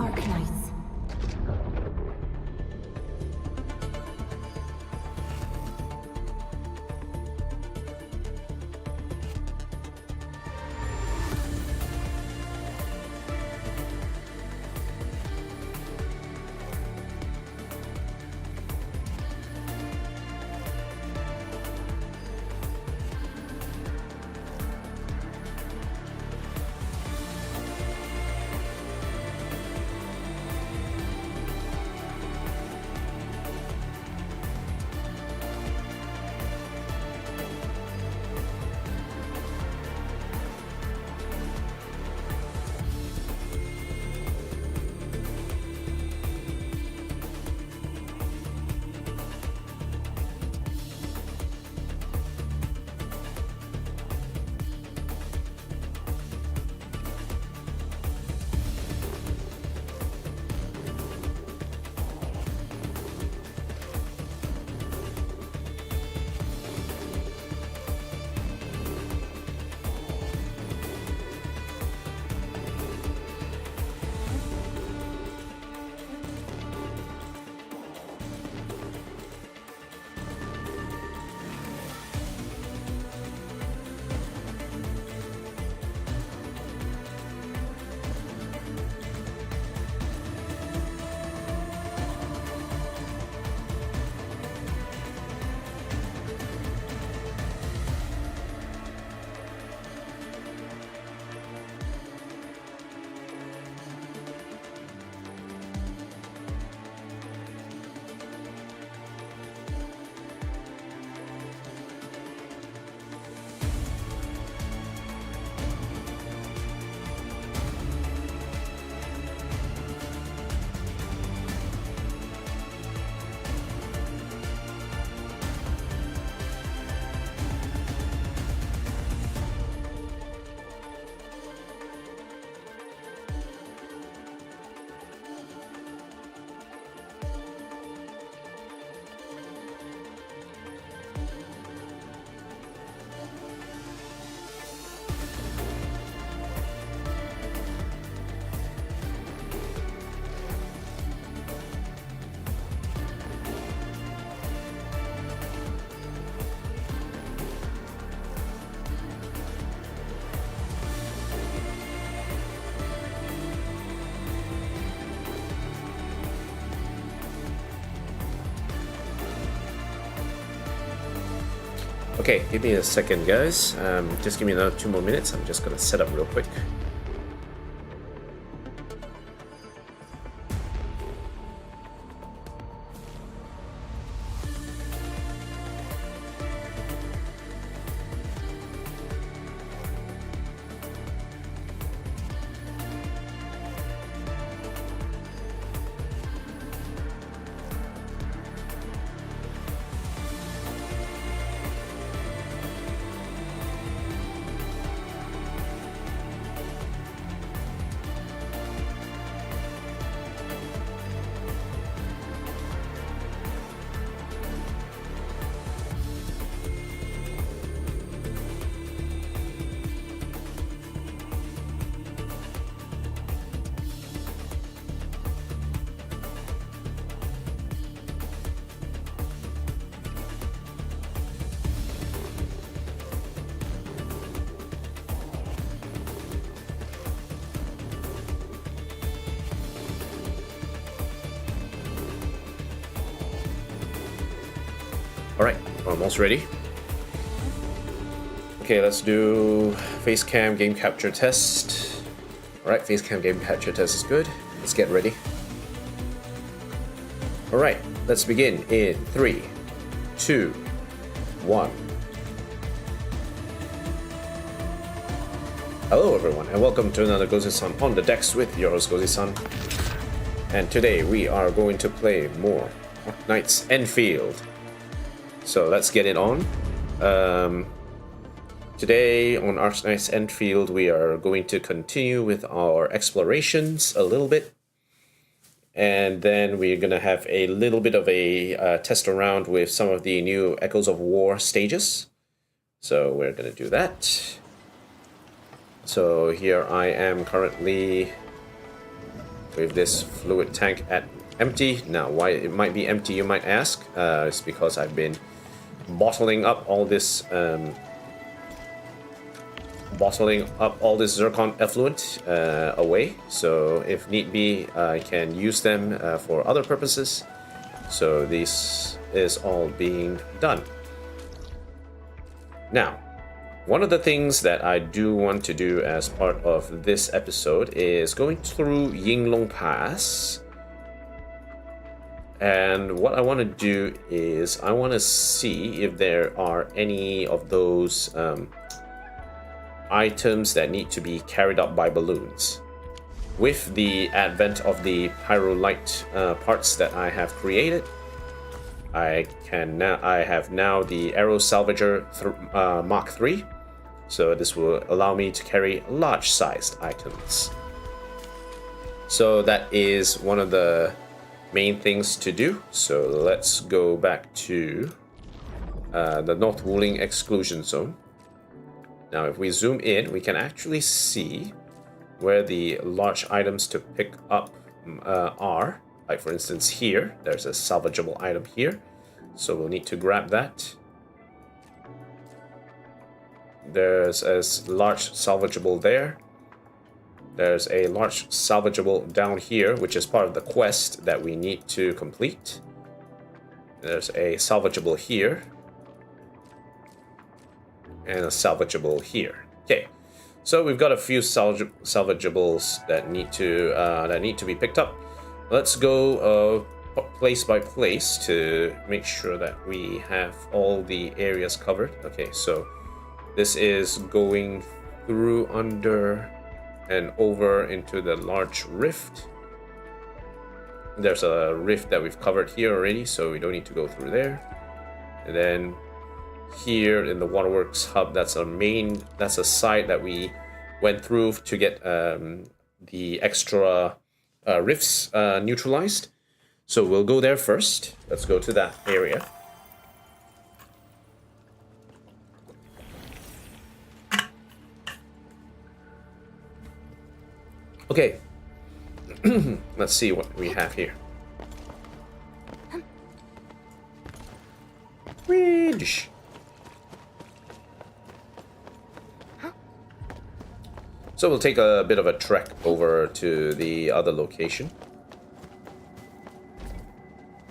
Arknights. Okay, give me a second, guys. Just give me another 2 more minutes. I'm just gonna set up real quick. Alright, we're almost ready. Okay, let's do face cam game capture test. Alright, face cam game capture test is good. Let's get ready. Alright, let's begin in 3, 2, 1. Hello everyone, and welcome to another Gozi-san on the decks with your host Gozi-san. And today we are going to play more Arknights Endfield. So let's get it on. Today on Arknights Endfield we are going to continue with our explorations a little bit. And then we're going to have a little bit of a test around with some of the new Echoes of War stages. So we're going to do that. So here I am currently with this fluid tank at empty. Now, why it might be empty, you might ask? It's because I've been bottling up all this zircon effluent away. So if need be, I can use them for other purposes. So this is all being done. Now, one of the things that I do want to do as part of this episode is going through Yinglong Pass. And what I want to do is I want to see if there are any of those items that need to be carried up by balloons. With the advent of the pyrolite parts that I have created, I have now the Aero Salvager Mark III, so this will allow me to carry large-sized items. So that is one of the main things to do. So let's go back to the North Wuling Exclusion Zone. Now, if we zoom in, we can actually see where the large items to pick up are. Like for instance here, there's a salvageable item here. So we'll need to grab that. There's a large salvageable there. There's a large salvageable down here, which is part of the quest that we need to complete. There's a salvageable here. And a salvageable here. Okay. So we've got a few salvageables that need to be picked up. Let's go place by place to make sure that we have all the areas covered. Okay, so this is going through under and over into the large rift. There's a rift that we've covered here already, so we don't need to go through there. And then here in the waterworks hub, that's a site that we went through to get the extra rifts neutralized. So we'll go there first. Let's go to that area. Okay. Let's see what we have here. Whoosh. So we'll take a bit of a trek over to the other location.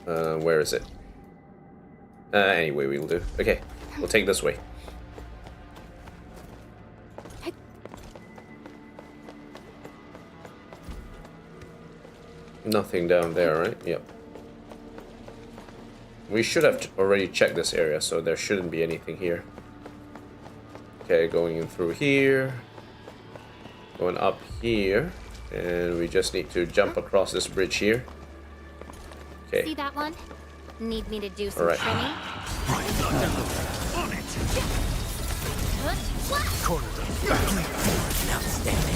Where is it? Anyway, we'll do. Okay, we'll take this way. Nothing down there, right? Yep. We should have already checked this area, so there shouldn't be anything here. Okay, going in through here. Going up here. And we just need to jump across this bridge here. Okay. See that one? Need me to do some right. trimming? On it. Corner them. Outstanding.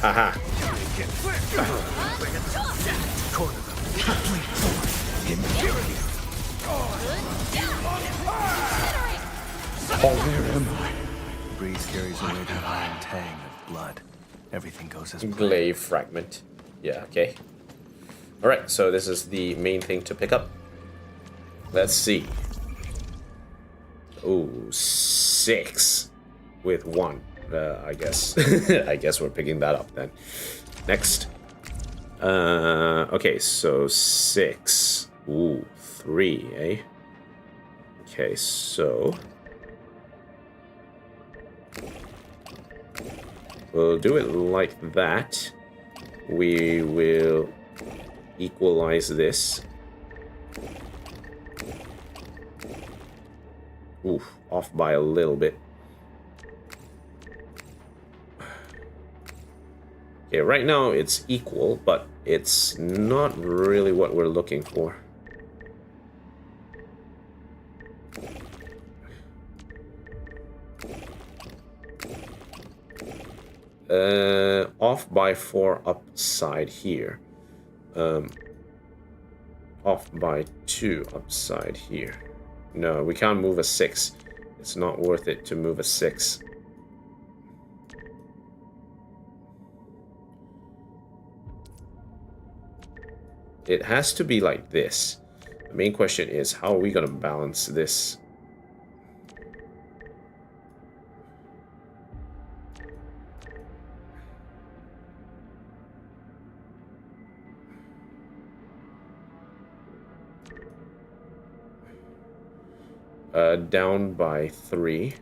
Haha. Corner Where am I? The breeze carries away that iron tang of blood. Everything goes as planned. Glaive fragment. Yeah, okay. Alright, so this is the main thing to pick up. Let's see. Ooh, 6 with 1. I guess. I guess we're picking that up then. Next. Okay, so 6. Ooh, 3, eh? Okay, so we'll do it like that. We will equalize this. Oof, off by a little bit. Okay, right now it's equal, but it's not really what we're looking for. Off by 4 upside here. off by 2 upside here. No, we can't move a 6. It's not worth it to move a 6. It has to be like this. The main question is, how are we going to balance this? Down by 3.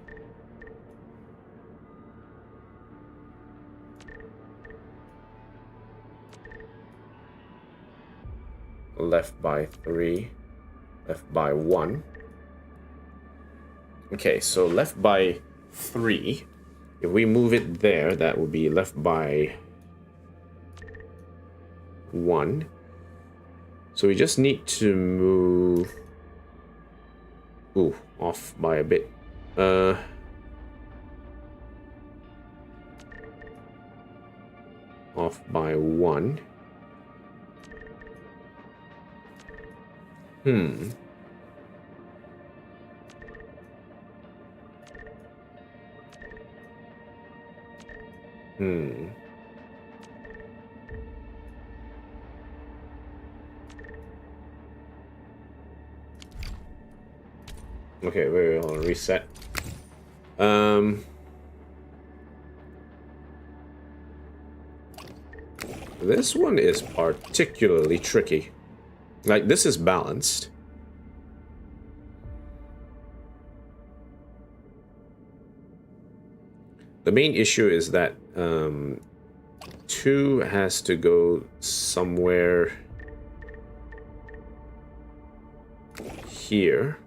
Left by 3. Left by 1. Okay, so left by 3. If we move it there, that would be left by 1. So we just need to move... Ooh, off by a bit. Off by 1. Hmm. Okay, wait, I'll reset. This one is particularly tricky. Like, this is balanced. The main issue is that 2 has to go somewhere here.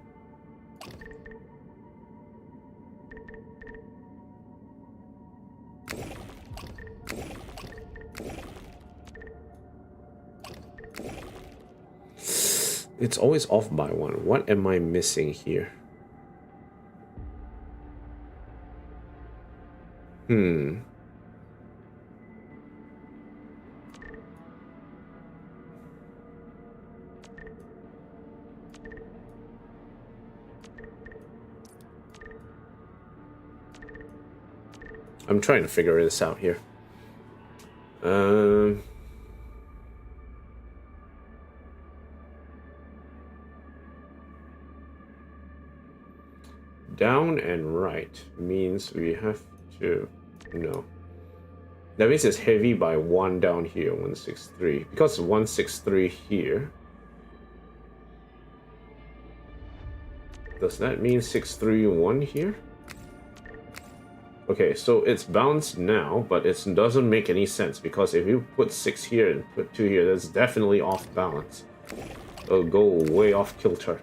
It's always off by 1. What am I missing here? I'm trying to figure this out here. Down and right means we have to... No. That means it's heavy by 1 down here, 163. Because 163 here... Does that mean 631 here? Okay, so it's balanced now, but it doesn't make any sense, because if you put 6 here and put 2 here, that's definitely off balance. It'll go way off kilter.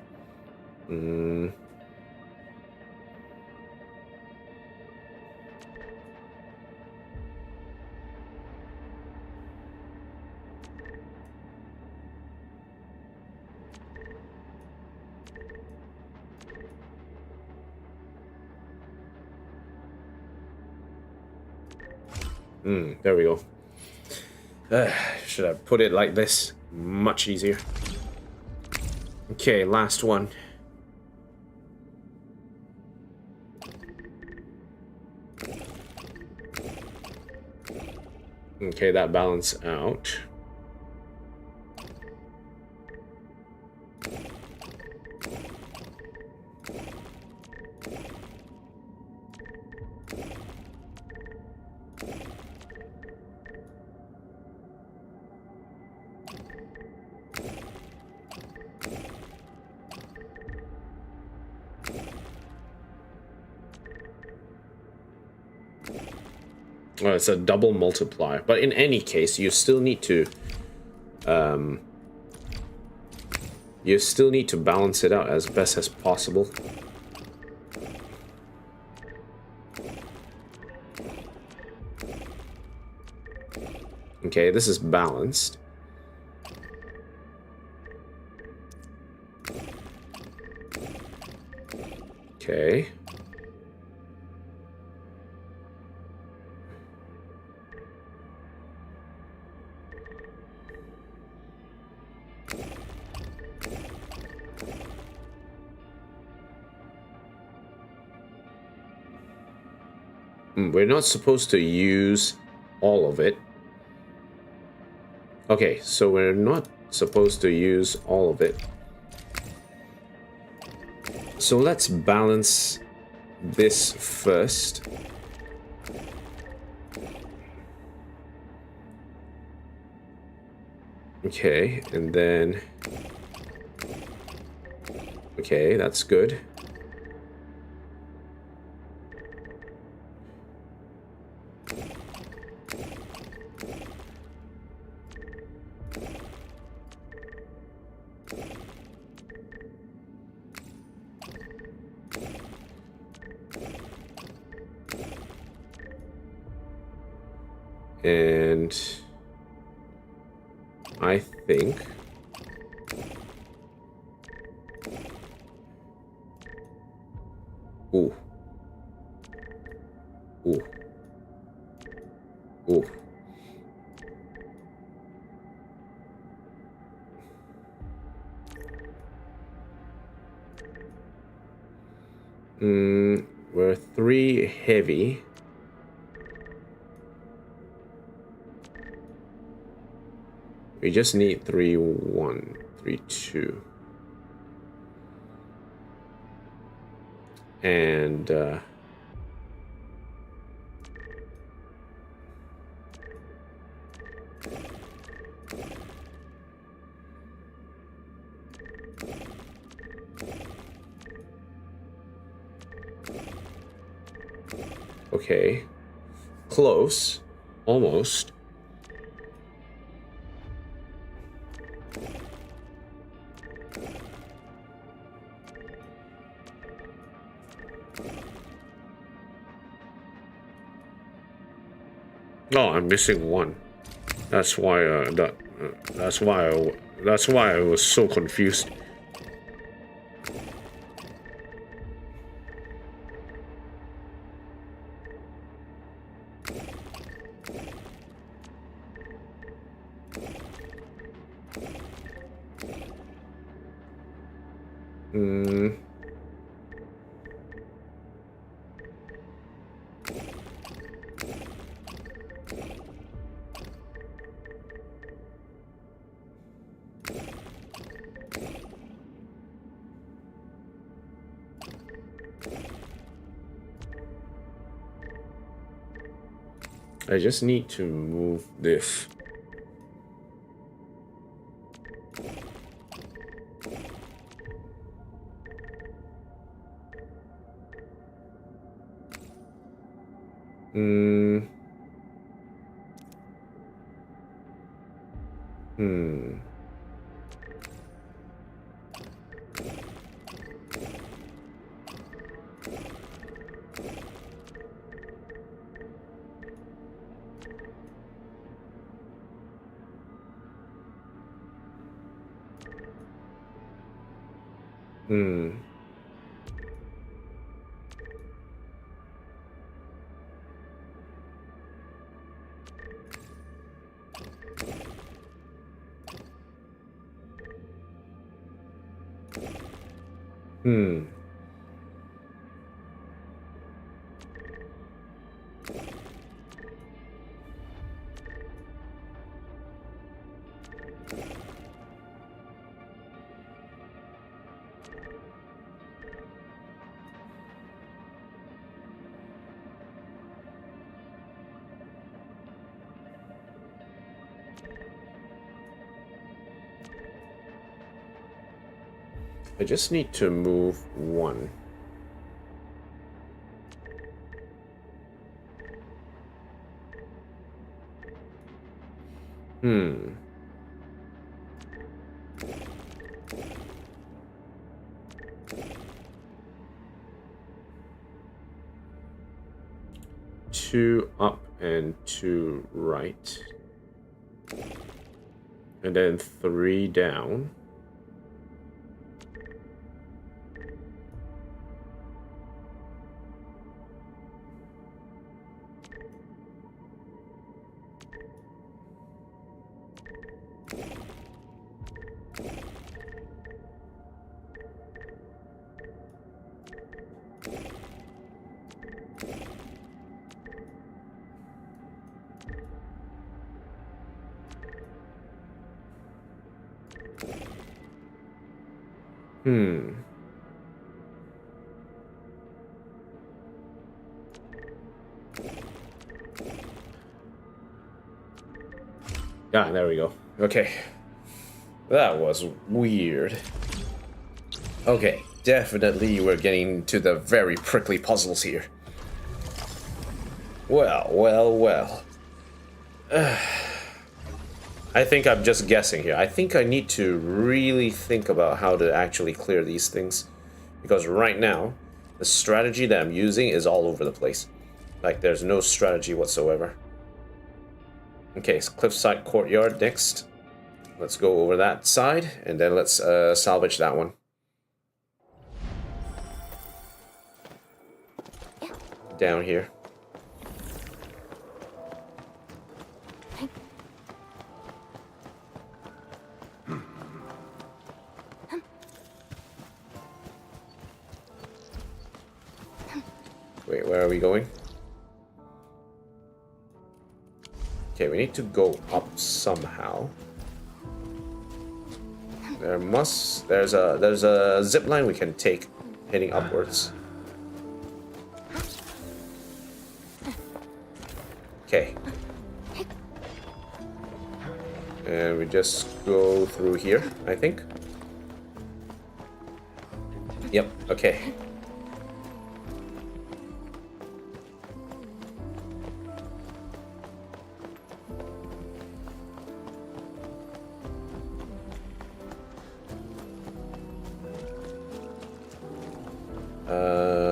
There we go. Should have put it like this. Much easier. Okay, last one. Okay, that balanced out. Oh, it's a double multiplier, but in any case, you still need to balance it out as best as possible. Okay, this is balanced. Okay. We're not supposed to use all of it. Okay, so we're not supposed to use all of it. So let's balance this first. Okay, and then... Okay, that's good. And I think ooh. Ooh. Ooh. We're 3 heavy. We just need 3, 1, 3, 2. And okay. Close. Almost. Oh, I'm missing 1. That's why that's why I was so confused. I just need to move this. Hmm. I just need to move 1. Two up and 2 right. And then 3 down. Ah, there we go. Okay. That was weird. Okay, definitely we're getting to the very prickly puzzles here. Well, well, well. I think I'm just guessing here. I think I need to really think about how to actually clear these things. Because right now, the strategy that I'm using is all over the place. Like, there's no strategy whatsoever. Okay, so Cliffside Courtyard next. Let's go over that side, and then let's salvage that one. Down here. Wait, where are we going? Okay, we need to go up somehow. There's a zip line we can take heading upwards. Okay. And we just go through here, I think. Yep, okay.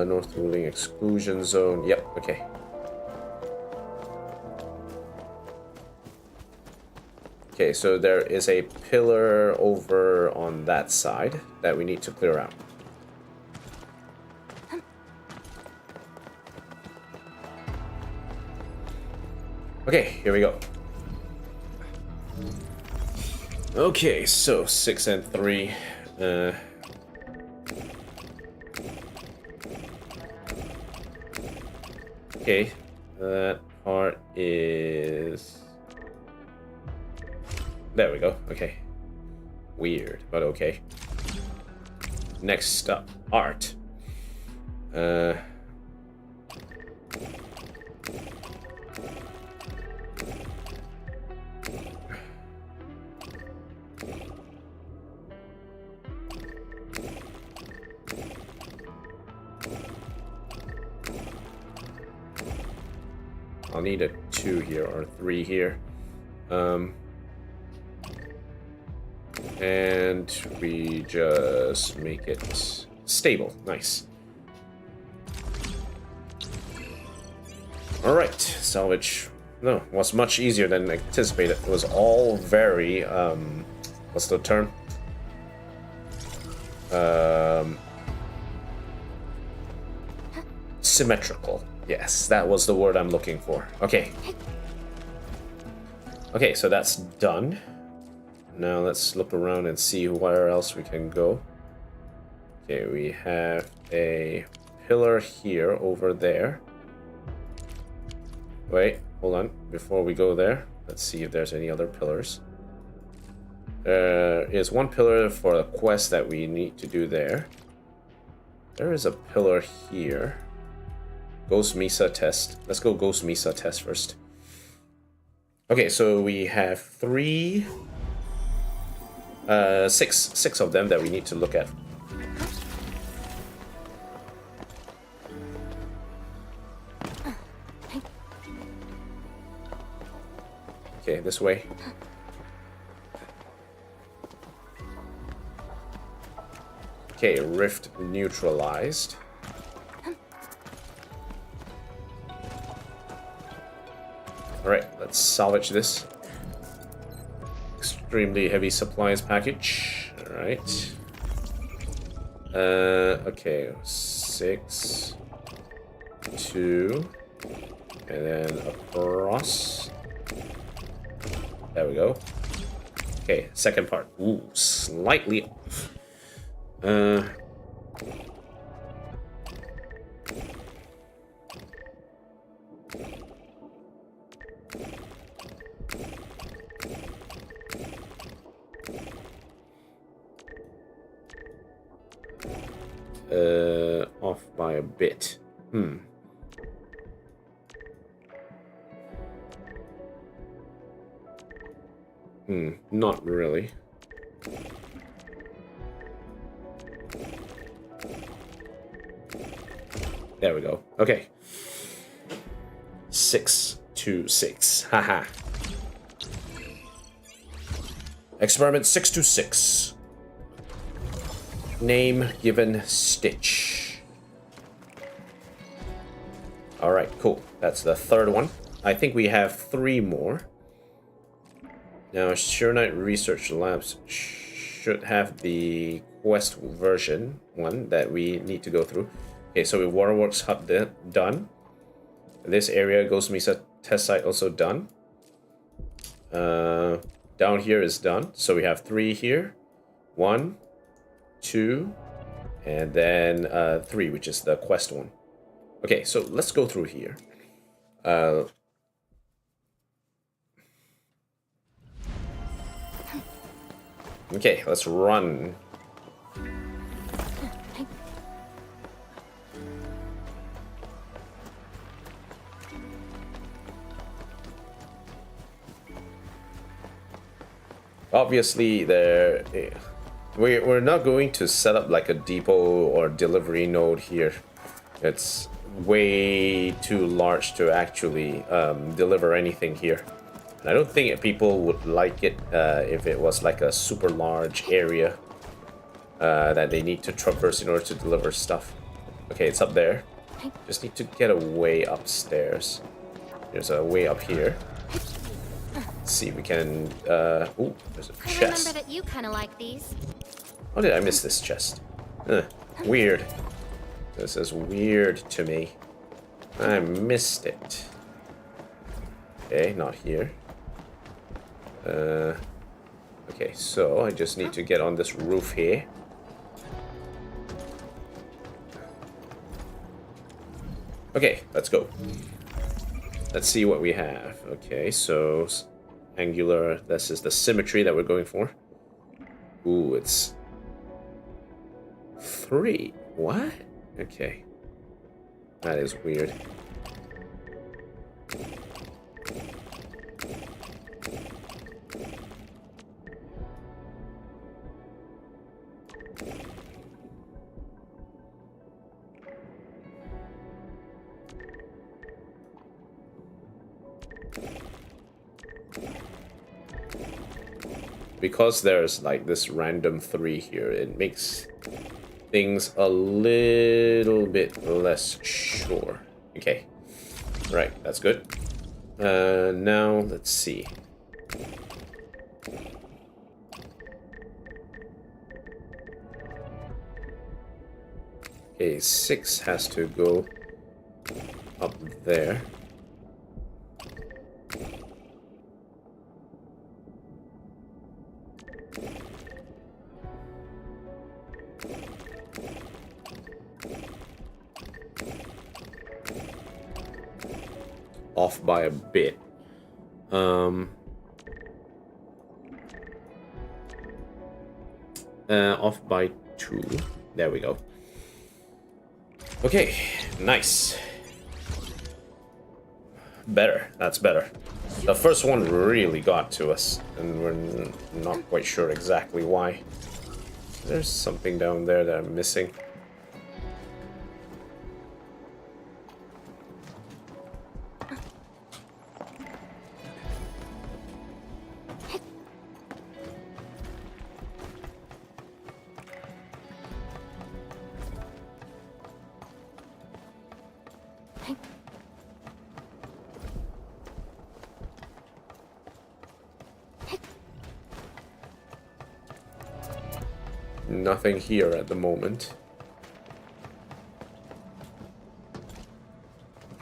North Wuling Exclusion Zone. Yep, okay. Okay, so there is a pillar over on that side that we need to clear out. Okay, here we go. Okay, so 6 and 3. Okay, that part is... There we go, okay. Weird, but okay. Next up, art. I'll need a 2 here or 3 here. And we just make it stable. Nice. Alright, salvage. No, was much easier than anticipated. It was all very, what's the term? Symmetrical. Yes, that was the word I'm looking for. Okay. Okay, so that's done. Now let's look around and see where else we can go. Okay, we have a pillar here over there. Wait, hold on. Before we go there, let's see if there's any other pillars. There is one pillar for the quest that we need to do there. There is a pillar here. Ghost Mesa test. Let's go Ghost Mesa test first. Okay, so we have six of them that we need to look at. Okay, this way. Okay, rift neutralized. Alright, let's salvage this. Extremely heavy supplies package. Alright. Okay, 6, 2, and then across. There we go. Okay, second part. Ooh, slightly off. Off by a bit. Not really. There we go. Okay. 626. Haha. Experiment 626. Name given Stitch. Alright, cool. That's the third one. I think we have 3 more. Now, Sure Knight Research Labs should have the quest version one that we need to go through. Okay, so with Waterworks Hub done. This area, Ghost Mesa test site also done. Down here is done. So we have 3 here. 1, 2, and then 3, which is the quest one. Okay, so let's go through here. Okay, let's run. Obviously, we're not going to set up like a depot or delivery node here. It's way too large to actually deliver anything here. And I don't think people would like it if it was like a super large area that they need to traverse in order to deliver stuff. Okay, it's up there. Just need to get a way upstairs. There's a way up here. Let's see if we can... ooh, there's a chest. I remember that you kind of like these. How did I miss this chest? Weird. This is weird to me. I missed it. Okay, not here. Okay, so I just need to get on this roof here. Okay, let's go. Let's see what we have. Okay, so angular, this is the symmetry that we're going for. Ooh, it's 3. What? Okay. That is weird. Because there's like this random 3 here, it makes things a little bit less sure. Okay. Right, that's good. Now, let's see. Okay, 6 has to go up there. Off by a bit. Off by 2. There we go. Okay, nice. Better. That's better. The first one really got to us, and we're not quite sure exactly why. There's something down there that I'm missing. Nothing here at the moment.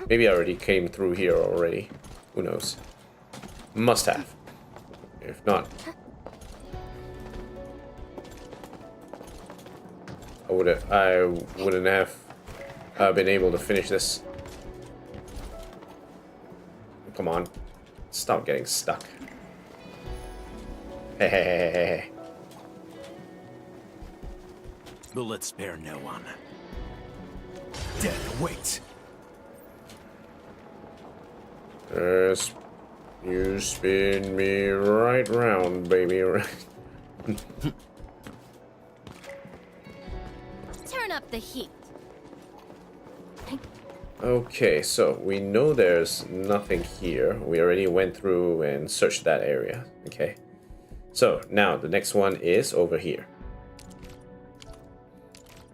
Maybe I already came through here already. Who knows? Must have. If not, I wouldn't have been able to finish this. Come on. Stop getting stuck. Hey, hey, hey, hey, hey. Bullets spare no one. Death waits. Yes. You spin me right round, baby. Turn up the heat. Okay, so we know there's nothing here. We already went through and searched that area. Okay. So now the next one is over here.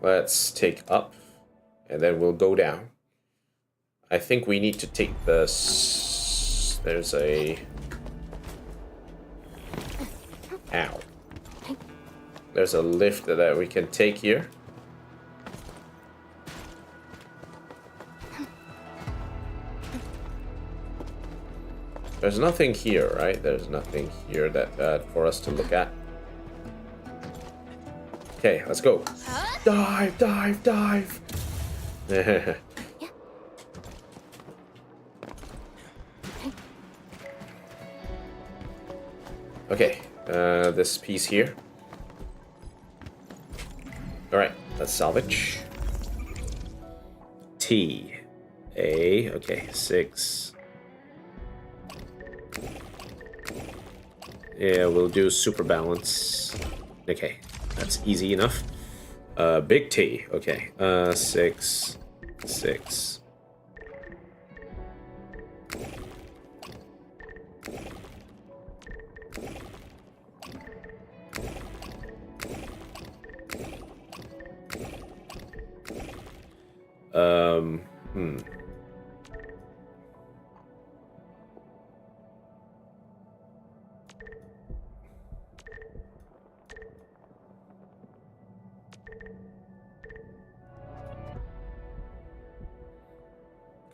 Let's take up and then we'll go down. I think we need to take this. There's a... Ow. There's a lift that we can take here. There's nothing here, right? There's nothing here that for us to look at. Okay, let's go. Dive, dive, dive. Okay, this piece here. All right, let's salvage. T, A, okay, 6. Yeah, we'll do super balance. Okay, that's easy enough. Big T, okay. 6, 6. Hmm.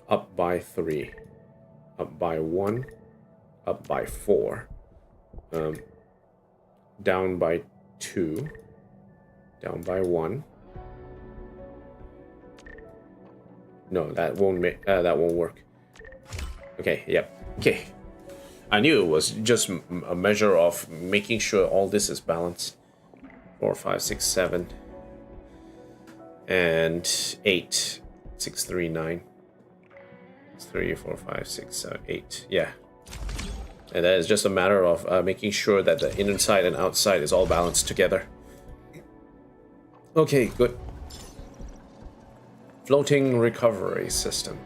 Up by 3, up by 1, up by 4, down by 2, down by 1. No, that won't work. Okay, yep. Okay. I knew it was just a measure of making sure all this is balanced. 4, 5, 6, 7, and 8. 6, 3, 9. 3, 4, 5, 6, 7, 8. Yeah. And that is just a matter of making sure that the inside and outside is all balanced together. Okay, good. Floating recovery system.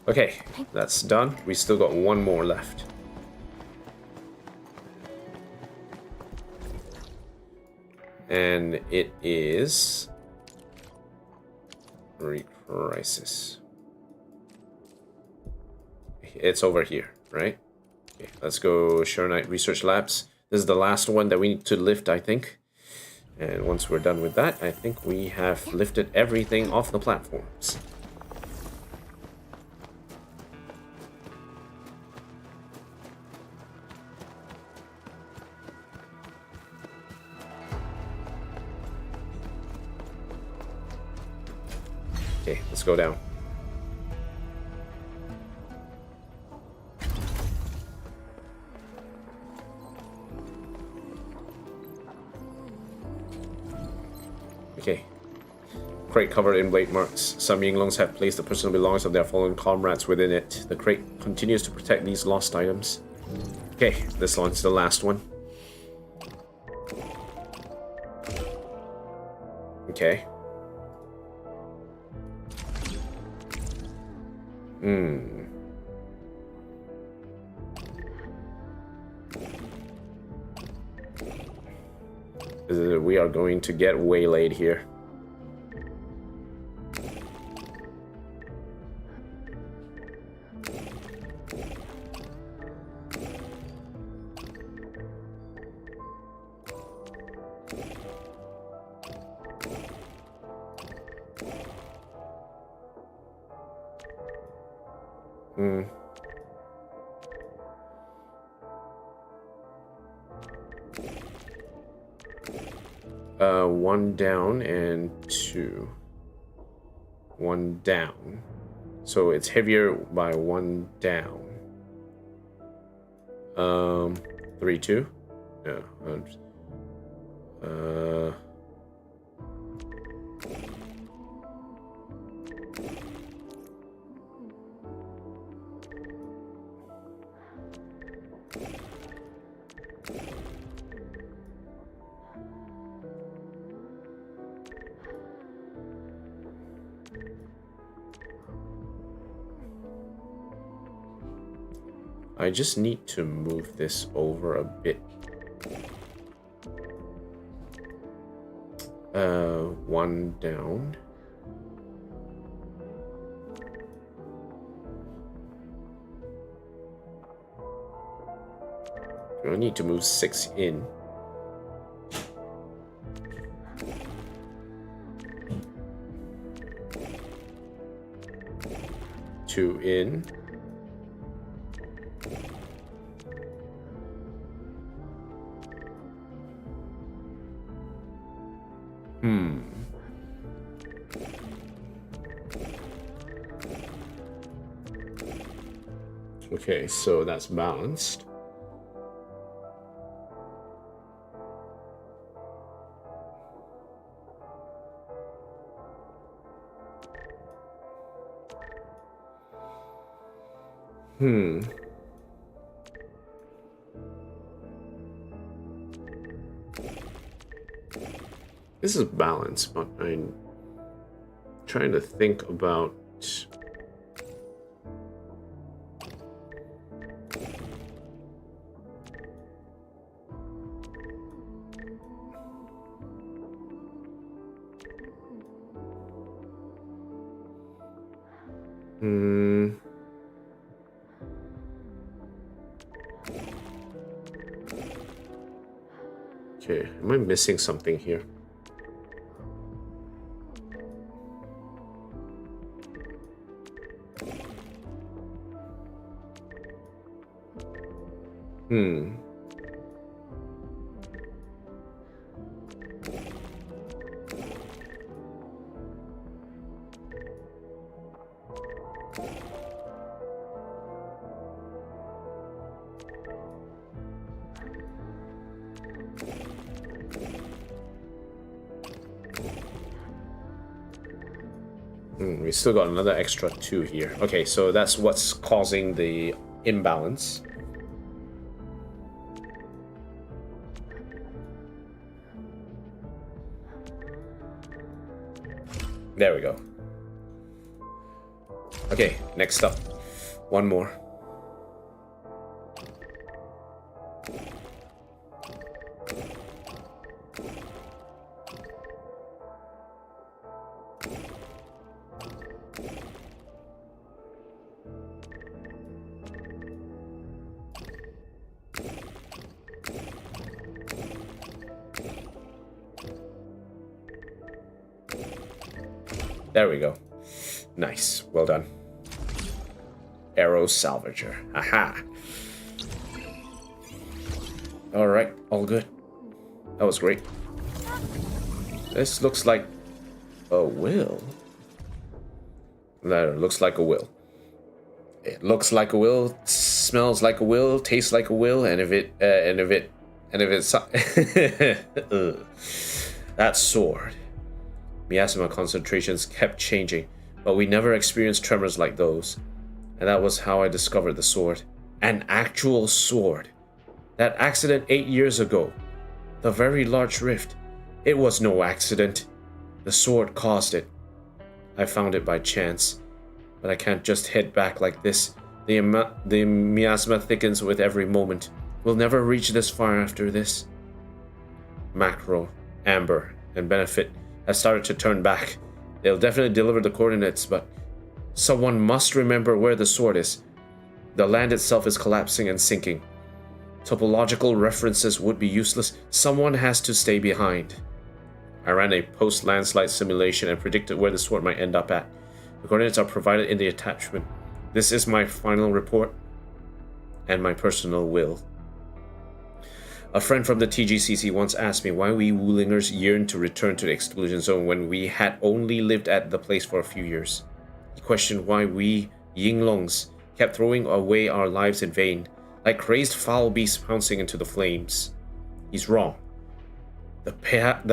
Okay, that's done. We still got one more left. And it is... Crisis. It's over here, right? Okay, let's go Arknight Research Labs. This is the last one that we need to lift, I think. And once we're done with that, I think we have lifted everything off the platforms. Okay, let's go down. Okay. Crate covered in blade marks. Some Yinglungs have placed the personal belongings of their fallen comrades within it. The crate continues to protect these lost items. Okay, this one's the last one. Okay. We are going to get waylaid here. One down and 2. One down. So it's heavier by 1 down. 3, 2? No. I just need to move this over a bit. One down. I need to move 6 in. Two in. Okay, so that's balanced. This is balanced, but I'm trying to think about... Okay, am I missing something here? We still got another extra 2 here. Okay, so that's what's causing the imbalance. There we go. Okay, next up. One more. There we go. Nice. Well done. Arrow Salvager. Aha. Alright. All good. That was great. This looks like a will. That looks like a will. It looks like a will, smells like a will, tastes like a will, and if it's that sword. Miasma concentrations kept changing, but we never experienced tremors like those. And that was how I discovered the sword. An actual sword. That accident 8 years ago. The very large rift. It was no accident. The sword caused it. I found it by chance. But I can't just head back like this. The miasma thickens with every moment. We'll never reach this far after this. Macro, Amber, and Benefit have started to turn back. They'll definitely deliver the coordinates, but someone must remember where the sword is. The land itself is collapsing and sinking. Topological references would be useless. Someone has to stay behind. I ran a post-landslide simulation and predicted where the sword might end up at. The coordinates are provided in the attachment. This is my final report and my personal will. A friend from the TGCC once asked me why we Wulingers yearned to return to the Exclusion Zone when we had only lived at the place for a few years. He questioned why we Yinglongs kept throwing away our lives in vain, like crazed foul beasts pouncing into the flames. He's wrong. The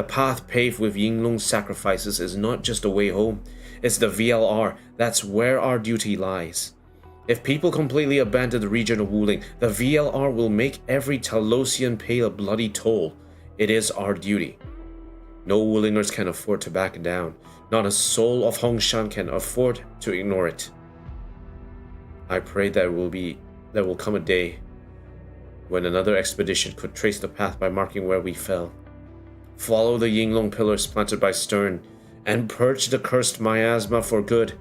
path paved with Yinglong sacrifices is not just a way home, it's the VLR. That's where our duty lies. If people completely abandon the region of Wuling, the VLR will make every Talosian pay a bloody toll. It is our duty. No Wulingers can afford to back down. Not a soul of Hongshan can afford to ignore it. I pray that there will come a day when another expedition could trace the path by marking where we fell. Follow the Yinglong pillars planted by Stern, and purge the cursed miasma for good.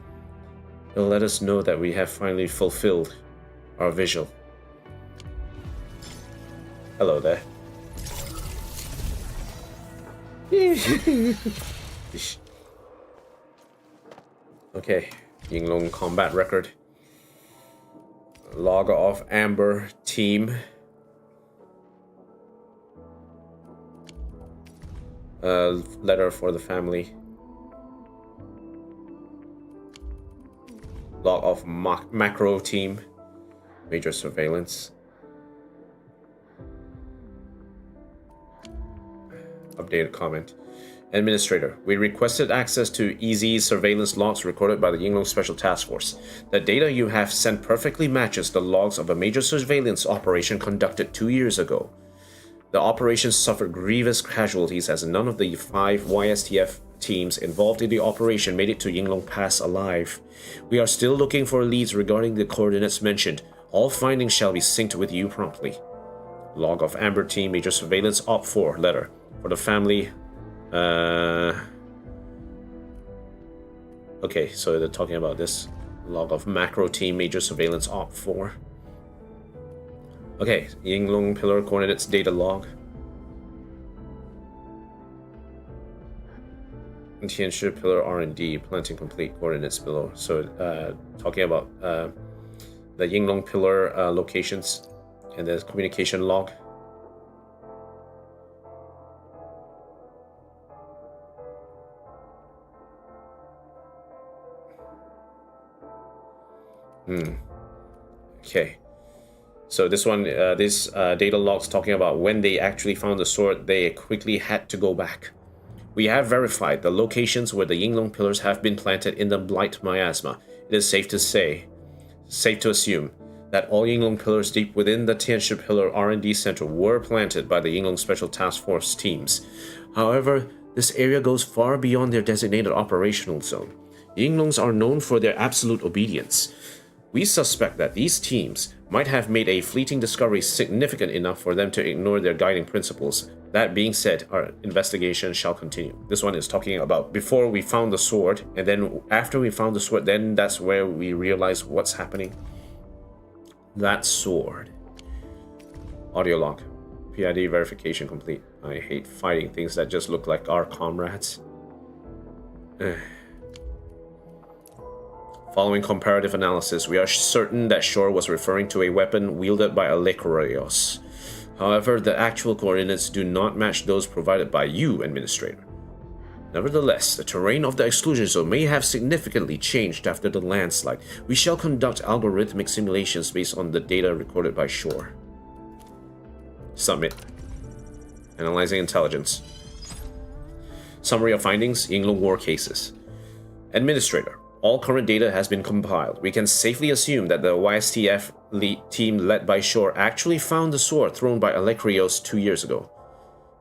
It'll let us know that we have finally fulfilled our vigil. Hello there. Okay, Yinglong combat record. Log of Amber team. Letter for the family. Log of macro team. Major surveillance. Updated comment. Administrator, we requested access to EZ surveillance logs recorded by the Yinglong Special Task Force. The data you have sent perfectly matches the logs of a major surveillance operation conducted 2 years ago. The operation suffered grievous casualties as none of the 5 YSTF teams involved in the operation made it to Yinglong Pass alive. We are still looking for leads regarding the coordinates mentioned. All findings shall be synced with you promptly. Log of Amber Team Major Surveillance Op 4 letter for the family. Okay, so they're talking about this. Log of Macro Team Major Surveillance Op 4. Okay, Yinglong Pillar Coordinates Data Log. Tianshi Pillar R&D Planting Complete Coordinates below. So, talking about the Yinglong Pillar locations and the communication log. Okay. So this one, this data log's talking about when they actually found the sword, they quickly had to go back. We have verified the locations where the Yinglong pillars have been planted in the Blight Miasma. It is safe to assume, that all Yinglong pillars deep within the Tianshi Pillar R&D Center were planted by the Yinglong Special Task Force teams. However, this area goes far beyond their designated operational zone. Yinglongs are known for their absolute obedience. We suspect that these teams might have made a fleeting discovery significant enough for them to ignore their guiding principles. That being said, our investigation shall continue. This one is talking about before we found the sword, and then after we found the sword, then that's where we realized what's happening. That sword. Audio log. PID verification complete. I hate fighting things that just look like our comrades. Following comparative analysis, we are certain that Shore was referring to a weapon wielded by Alekarios. However, the actual coordinates do not match those provided by you, Administrator. Nevertheless, the terrain of the exclusion zone may have significantly changed after the landslide. We shall conduct algorithmic simulations based on the data recorded by Shore. Submit. Analyzing intelligence. Summary of findings, Yinglong War cases. Administrator. All current data has been compiled. We can safely assume that the YSTF team led by Shore actually found the sword thrown by Alekrios 2 years ago.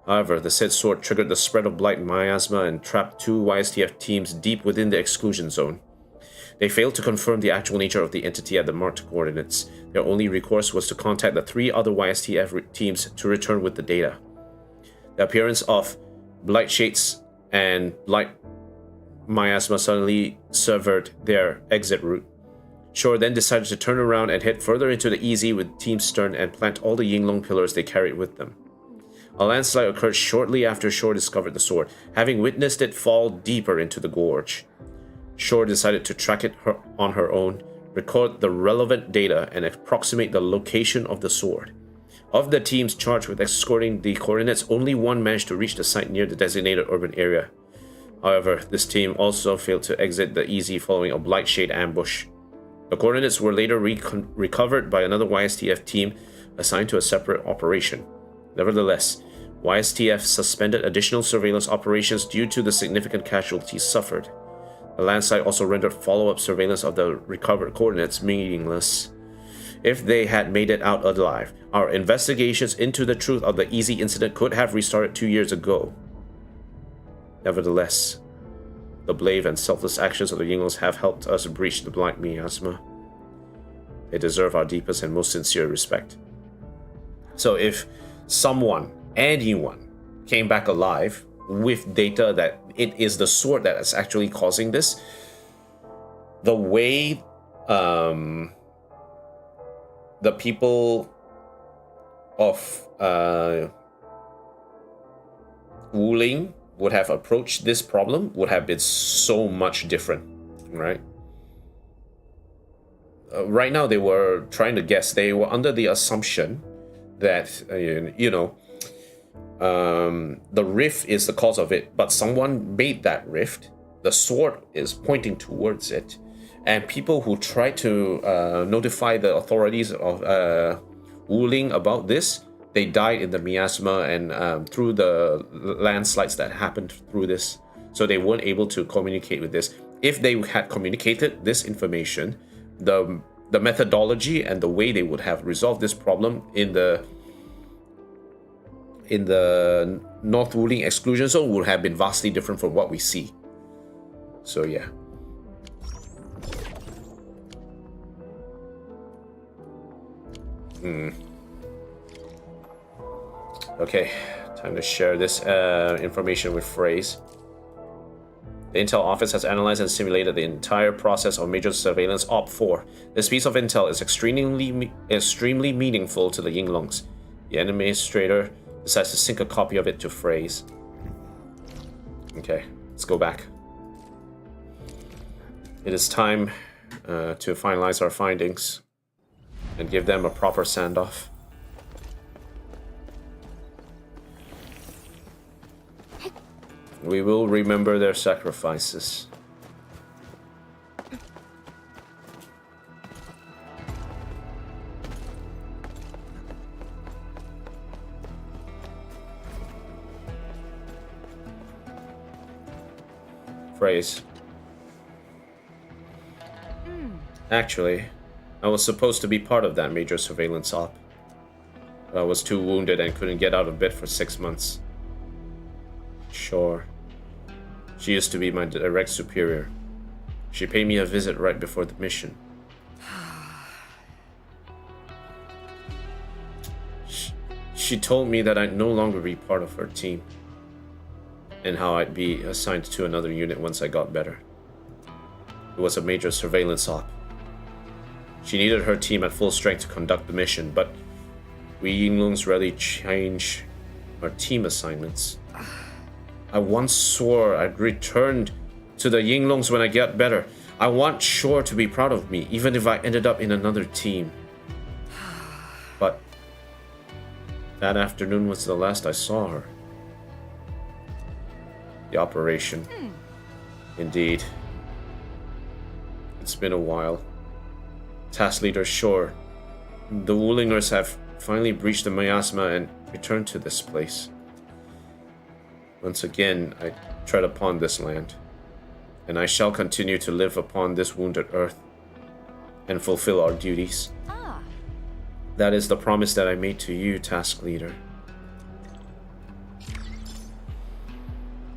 However, the said sword triggered the spread of Blight Miasma and trapped 2 YSTF teams deep within the exclusion zone. They failed to confirm the actual nature of the entity at the marked coordinates. Their only recourse was to contact the 3 other YSTF teams to return with the data. The appearance of Blight Shades and Blight Miasma suddenly severed their exit route. Shore then decided to turn around and head further into the EZ with Team Stern and plant all the Yinglong pillars they carried with them. A landslide occurred shortly after Shore discovered the sword, having witnessed it fall deeper into the gorge. Shore decided to track it on her own, record the relevant data, and approximate the location of the sword. Of the teams charged with escorting the coordinates, only one managed to reach the site near the designated urban area. However, this team also failed to exit the EZ following a Blight Shade ambush. The coordinates were later recovered by another YSTF team assigned to a separate operation. Nevertheless, YSTF suspended additional surveillance operations due to the significant casualties suffered. The landslide also rendered follow-up surveillance of the recovered coordinates meaningless. If they had made it out alive, our investigations into the truth of the EZ incident could have restarted 2 years ago. Nevertheless, the brave and selfless actions of the Yinglongs have helped us breach the Blight Miasma. They deserve our deepest and most sincere respect. So if someone, anyone, came back alive with data that it is the sword that is actually causing this, the way the people of Wuling would have approached this problem would have been so much different, right? Right now, they were trying to guess. They were under the assumption that, the rift is the cause of it, but someone made that rift. The sword is pointing towards it. And people who tried to notify the authorities of Wuling about this, they died in the miasma and through the landslides that happened through this. So they weren't able to communicate with this. If they had communicated this information, the methodology and the way they would have resolved this problem in the North Wuling Exclusion Zone would have been vastly different from what we see. So yeah. Okay, time to share this information with Phrase. The Intel office has analyzed and simulated the entire process of Major Surveillance Op 4. This piece of intel is extremely meaningful to the Yinglongs. The administrator decides to sync a copy of it to Phrase. Okay, let's go back. It is time to finalize our findings and give them a proper send-off. We will remember their sacrifices. Phrase. Actually, I was supposed to be part of that major surveillance op. I was too wounded and couldn't get out of bed for 6 months. Sure. She used to be my direct superior. She paid me a visit right before the mission. She told me that I'd no longer be part of her team, and how I'd be assigned to another unit once I got better. It was a major surveillance op. She needed her team at full strength to conduct the mission, but we Yinglungs rarely change our team assignments. I once swore I'd return to the Yinglungs when I get better. I want Shore to be proud of me, even if I ended up in another team. But that afternoon was the last I saw her. The operation. Indeed. It's been a while. Task Leader Shore, the Wulingers have finally breached the miasma and returned to this place. Once again, I tread upon this land, and I shall continue to live upon this wounded earth and fulfill our duties. That is the promise that I made to you, Task Leader.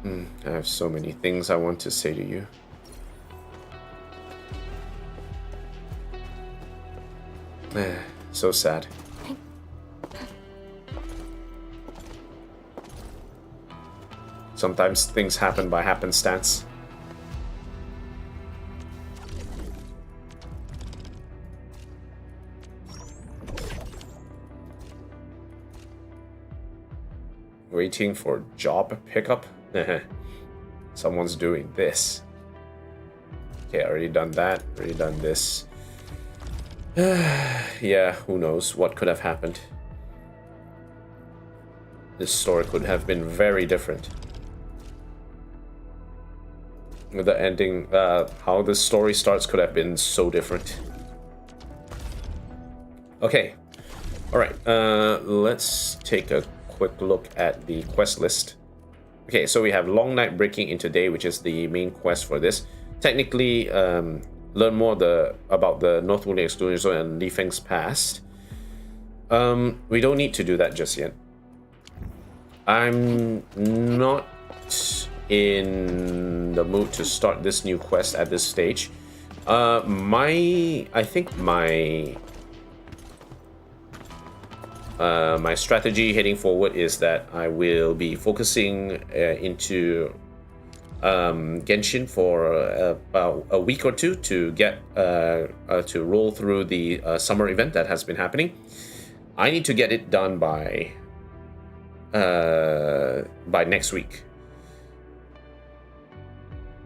I have so many things I want to say to you. So sad. Sometimes things happen by happenstance. Waiting for job pickup? Someone's doing this. Okay, already done that. Already done this. Yeah, who knows what could have happened. This story could have been very different. The ending, how the story starts could have been so different. Okay. Alright, let's take a quick look at the quest list. Okay, so we have Long Night Breaking into Day, which is the main quest for this. Technically, learn more about the North Wuling Exclusion Zone and Li Feng's past. We don't need to do that just yet. I'm not in the mood to start this new quest at this stage. I think my my strategy heading forward is that I will be focusing into Genshin for about a week or two to get to roll through the summer event that has been happening. I need to get it done by next week.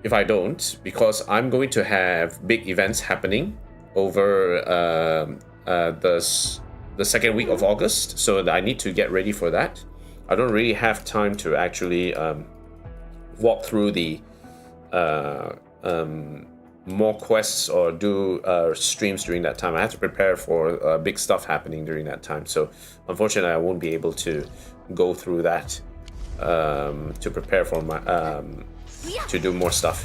If I don't, because I'm going to have big events happening over the second week of August, so that I need to get ready for that. I don't really have time to actually walk through the more quests or do streams during that time. I have to prepare for big stuff happening during that time. So unfortunately, I won't be able to go through that to prepare for my to do more stuff.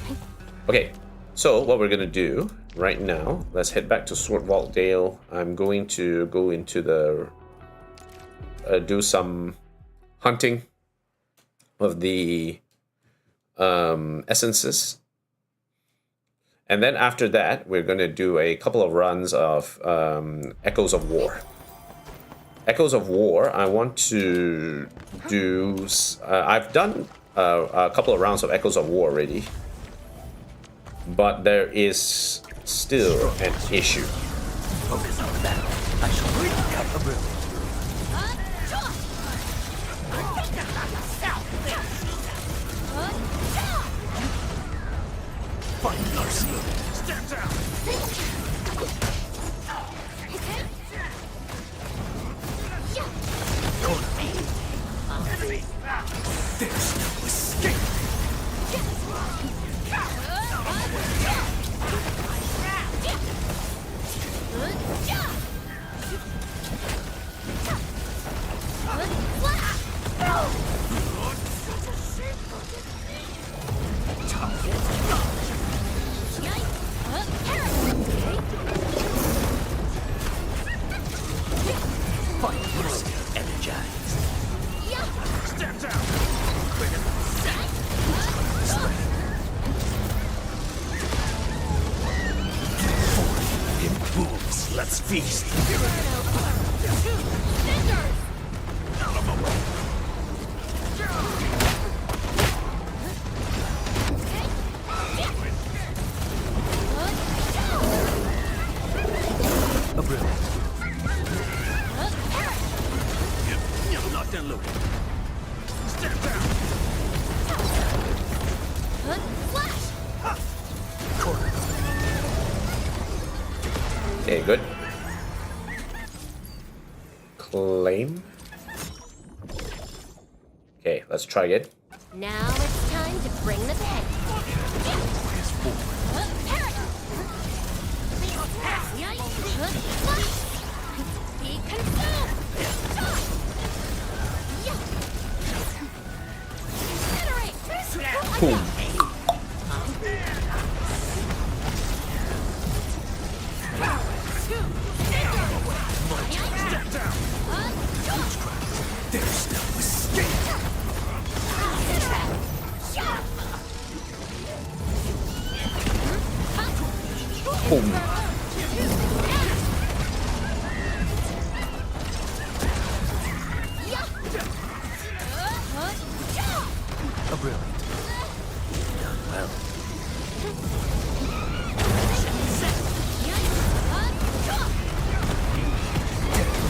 Okay, so what we're gonna do right now, let's head back to Sword Vault Dale. I'm going to go into the do some hunting of the essences, and then after that we're going to do a couple of runs of Echoes of War. Echoes of War, I want to do I've done a couple of rounds of Echoes of War already, but there is still an issue. Focus on the battle. I shall cut a room. Find mercy. Step down. There's no escape. Find mercy. Energized. Step down. Wolves, let's feast. Out of my way. A brilliant. Yep, not done looking. Step down. Corner. Okay, good. Claim. Okay, let's try again. Now it's time to bring the pain. Be consumed. Incinerate. Boom. Step down. There's no escape. Boom. A brilliant. Done well.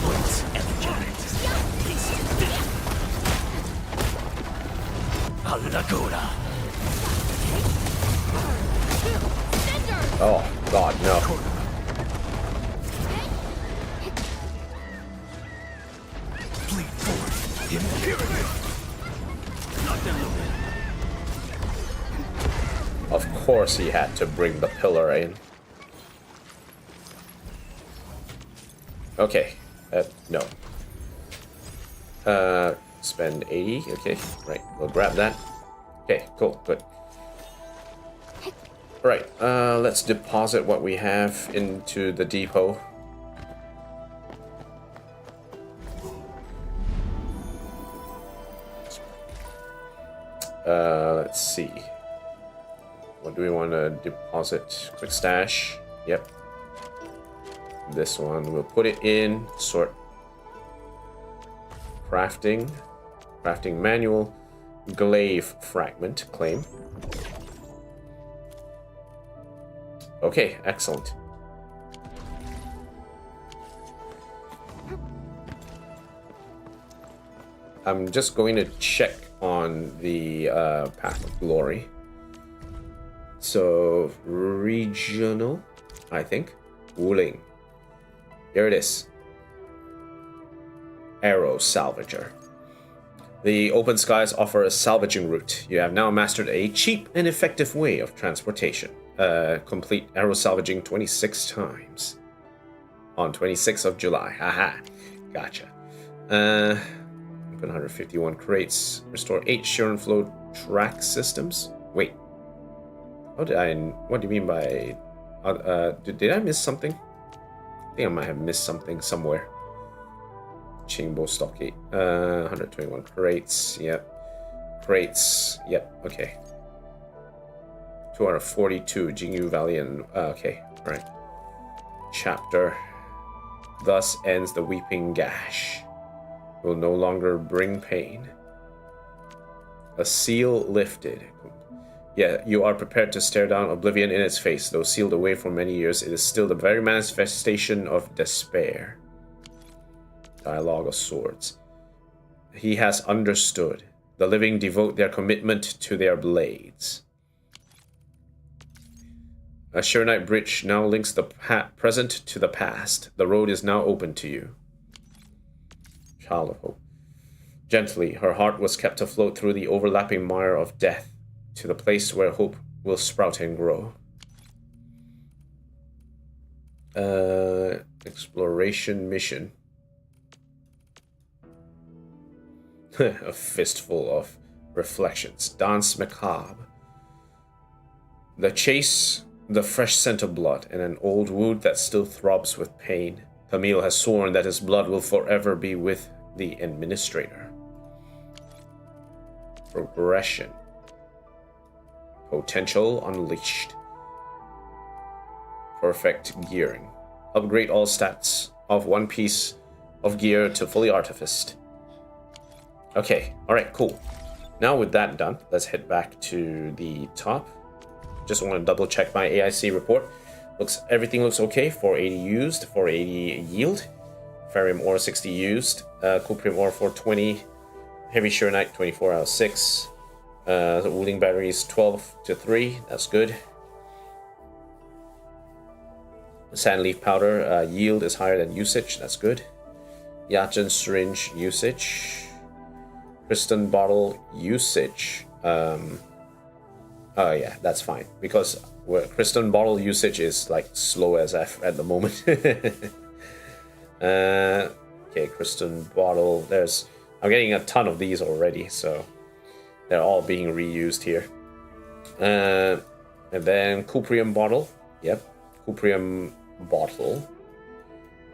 Points energized. Allagora. Oh, God, no. Bleed forward. Imperial. Not done looking. Of course he had to bring the pillar in. Okay. No. Spend 80. Okay, right. We'll grab that. Okay, cool. Good. Right. Let's deposit what we have into the depot. Let's see. What do we want to deposit? Quick stash. Yep. This one, we'll put it in. Sort. Crafting. Crafting manual. Glaive fragment. Claim. Okay, excellent. I'm just going to check on the Path of Glory. So, regional, I think. Wuling. Here it is. Arrow Salvager. The open skies offer a salvaging route. You have now mastered a cheap and effective way of transportation. Complete arrow salvaging 26 times. On 26th of July. Haha. Gotcha. Open 151 crates. Restore 8 shear and flow track systems. Wait. What do you mean by... did I miss something? I think I might have missed something somewhere. Chingbo stockade. 121 crates. Yep. Crates. Yep. Okay. 242 Jingyu Valley and... okay. Alright. Chapter. Thus ends the weeping gash. Will no longer bring pain. A seal lifted. Yeah, you are prepared to stare down oblivion in its face. Though sealed away for many years, it is still the very manifestation of despair. Dialogue of Swords. He has understood. The living devote their commitment to their blades. A Shurnite bridge now links the present to the past. The road is now open to you. Child of Hope. Gently, her heart was kept afloat through the overlapping mire of death, to the place where hope will sprout and grow. Exploration mission. A fistful of reflections. Dance macabre. The chase, the fresh scent of blood, and an old wound that still throbs with pain. Camille has sworn that his blood will forever be with the administrator. Progression. Potential unleashed. Perfect gearing. Upgrade all stats of one piece of gear to fully artificed. Okay, alright, cool. Now with that done, let's head back to the top. Just want to double check my AIC report. Everything looks okay. 480 used, 480 yield. Ferrium ore 60 used. Cuprium ore 420. Heavy Shurnite 24 out of 6. The Wuling batteries 12 to 3. That's good. Sandleaf powder yield is higher than usage. That's good. Yachin syringe usage. Kristen bottle usage. Oh yeah, that's fine, because Kristen bottle usage is like slow as F at the moment. Okay, Kristen bottle. I'm getting a ton of these already, so they're all being reused here. And then Cuprium bottle. Yep, Cuprium bottle.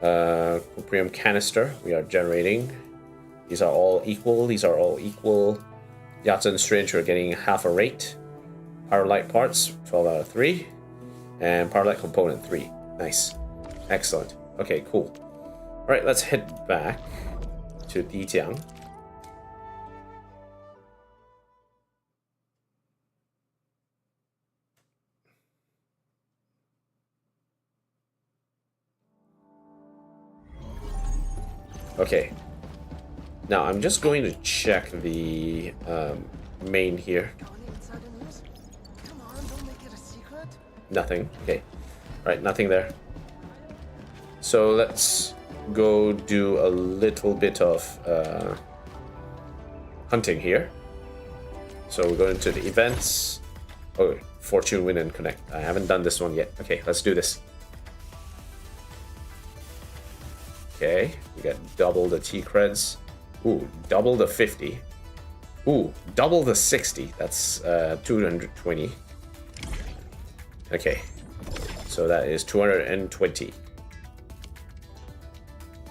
Cuprium canister. We are generating. These are all equal. Yatsen syringe, we're getting half a rate. Power light parts, 12 out of 3. And power light component, 3. Nice. Excellent. Okay, cool. Alright, let's head back to Dijiang. Okay. Now, I'm just going to check the main here. Nothing. Okay. Alright, nothing there. So let's go do a little bit of hunting here. So we're going to the events. Oh, Fortune, Win, and Connect. I haven't done this one yet. Okay, let's do this. Okay, we got double the T-creds. Ooh, double the 50. Ooh, double the 60. That's 220. Okay, so that is 220.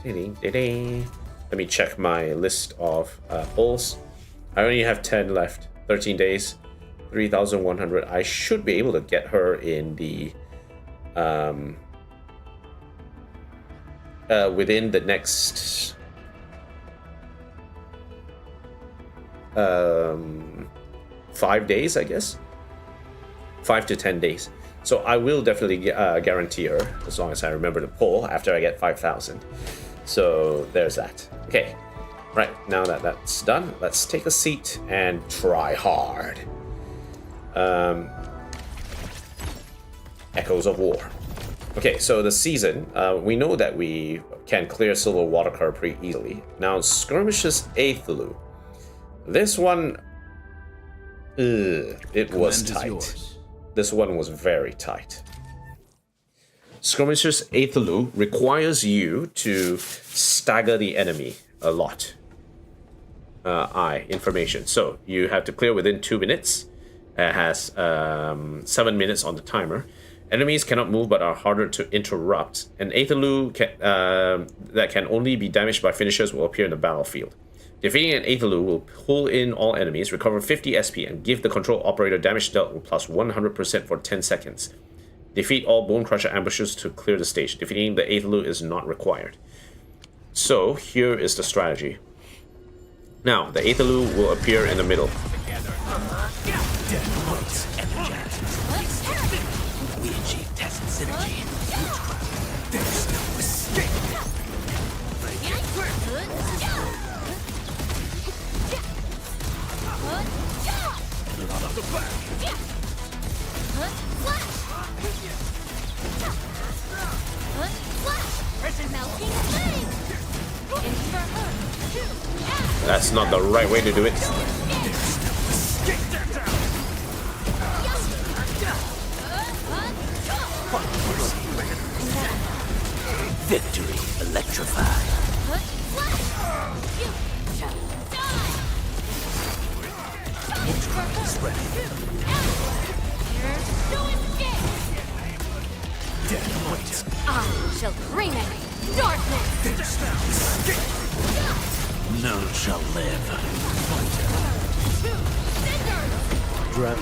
Let me check my list of pulls. I only have 10 left. 13 days. 3,100. I should be able to get her in the within the next 5 days, I guess. 5 to 10 days. So I will definitely guarantee her as long as I remember to pull after I get 5,000. So there's that. Okay, right, now that that's done, let's take a seat and try hard. Echoes of War. Okay, so the season, we know that we can clear Silver Watercar pretty easily. Now, Skirmishes Aethelou. This one, it was tight. This one was very tight. Skirmishes Aethelou requires you to stagger the enemy a lot. Information. So you have to clear within 2 minutes. It has 7 minutes on the timer. Enemies cannot move but are harder to interrupt. And Aethelou that can only be damaged by finishers will appear in the battlefield. Defeating an Aethelou will pull in all enemies, recover 50 SP, and give the control operator damage dealt plus 100% for 10 seconds. Defeat all Bone Crusher ambushers to clear the stage. Defeating the Aethelou is not required. So, here is the strategy. Now, the Aethelou will appear in the middle. We achieve test synergy. There's no escape. That's not the right way to do it. Victory electrified. I shall bring it. Darkness. None shall live. Drop.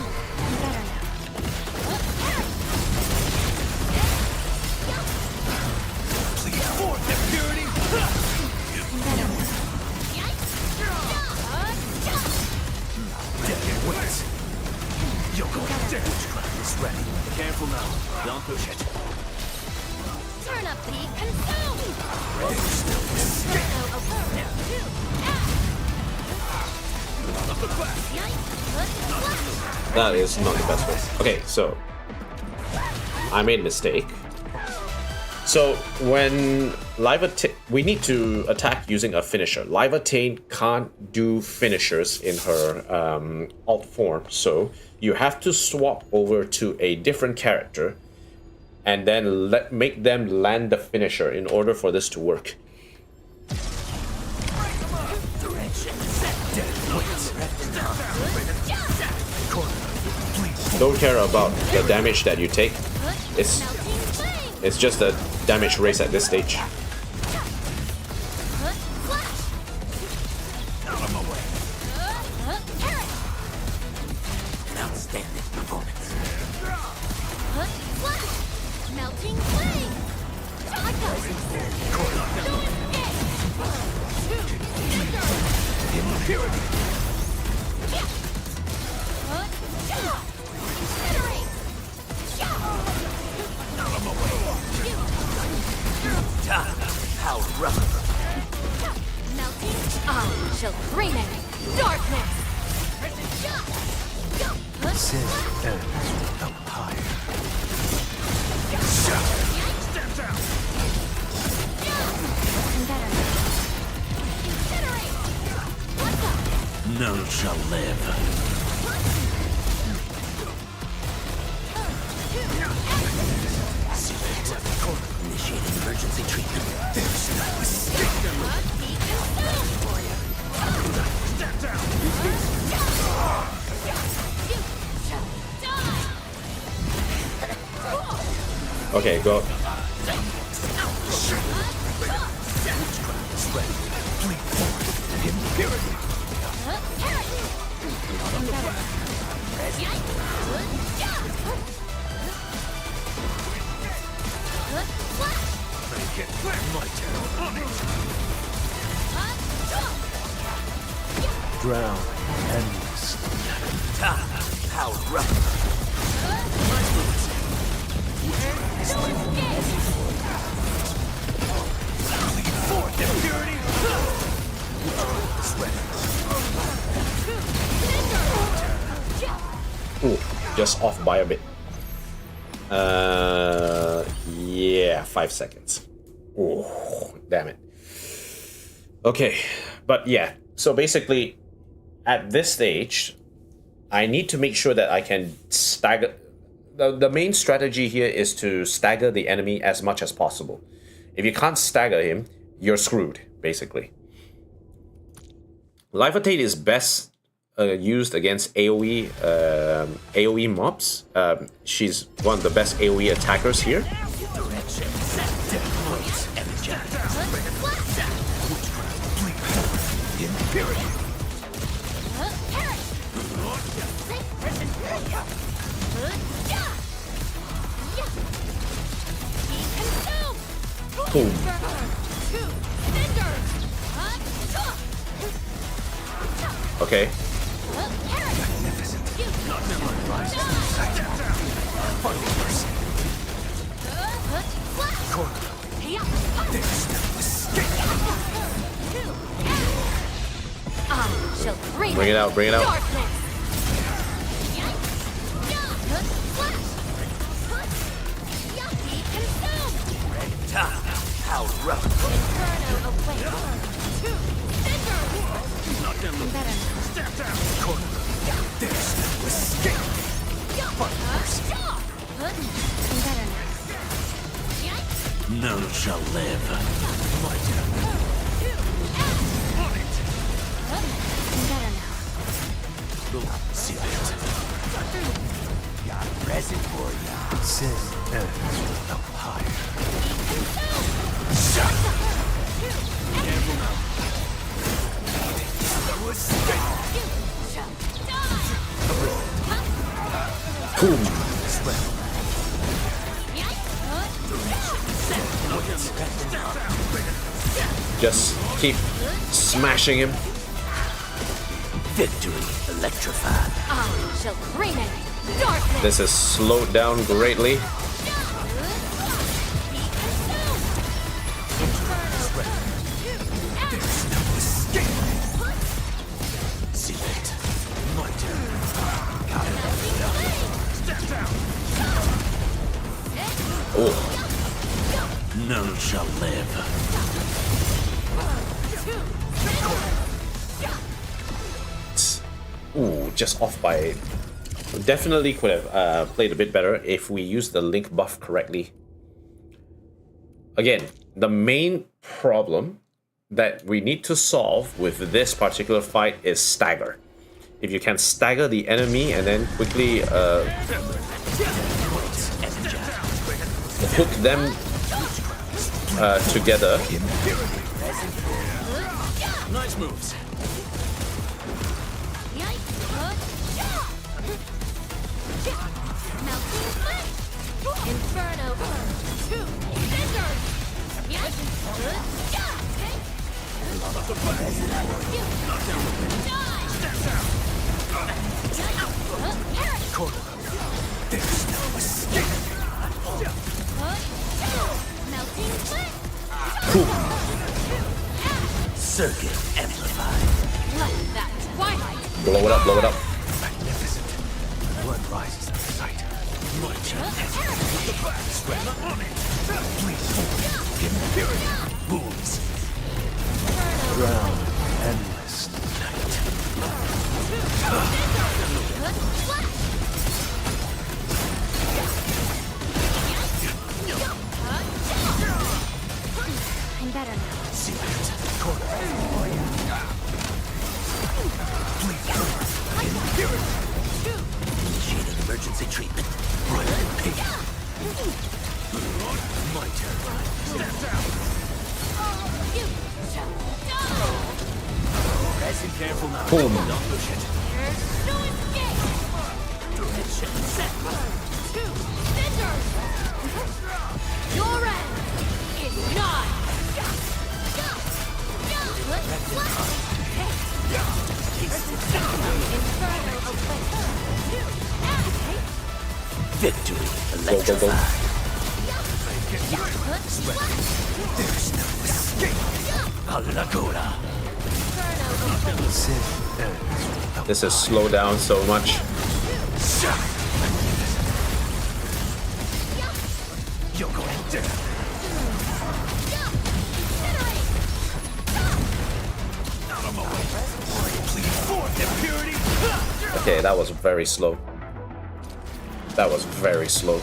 Please for their purity. Dead weight. Yoko, Witchcraft is ready. Careful now. Don't push it. Turn up the consume. That is not the best way. Okay, so I made a mistake. So when we need to attack using a finisher. Livatane can't do finishers in her alt form, so you have to swap over to a different character and then make them land the finisher in order for this to work. Don't care about the damage that you take. It's just a damage race at this stage. Outstanding performance. Melting flame. How rough. Melting. I shall bring it. Darkness. Sin ends without higher. None shall live. Initiating emergency treatment. There's no escape. Step down. Okay, go. My turn. On it. Drown endless. How rough. Forth impurity. Ooh, just off by a bit. Yeah, 5 seconds. Ooh, damn it. Okay, but yeah, so basically, at this stage, I need to make sure that I can stagger. The main strategy here is to stagger the enemy as much as possible. If you can't stagger him, you're screwed, basically. Levitate is best used against AoE mobs. She's one of the best AoE attackers here. Boom. Okay. Bring it out, bring it out. How rough. Knock down the better. Step down. Corner. There's no escape. None shall live. My turn. On it. See it. Got a present for ya. Sin ends up higher. Careful now. Boom. Just keep smashing him. Victory electrified. I shall bring it. Darkness. This is slowed down greatly. See it. My turn. Got it. Step down. Oh, None shall live. ooh, just off by. Definitely could have played a bit better if we used the link buff correctly. Again, the main problem that we need to solve with this particular fight is stagger. If you can stagger the enemy and then quickly hook them together. Nice moves. Inferno. Two. Scissors. Corner. There's no escape. Melting flame. Circuit amplified. Let that twilight. Blow it up, blow it up. Magnificent. Blood rises at the sight. My turn. The back spread on it. Bleed forward. Impurity. Wounds. Drown endless night. I'm better now. See it. Corner. Bleed forward. Impurity. Initiating emergency treatment. Right. Pig. My turn. Step down. You shall die. Be careful now. Boom. Don't push it. There's no escape. Direction set. Two cinders. Your end is nigh. Inferno awaits. Victory Go, go, go. electrified. There's no escape. Allagora. This is slowed down so much. You're going down. Out of my way. Plead forth impurity. Okay, that was very slow. That was very slow.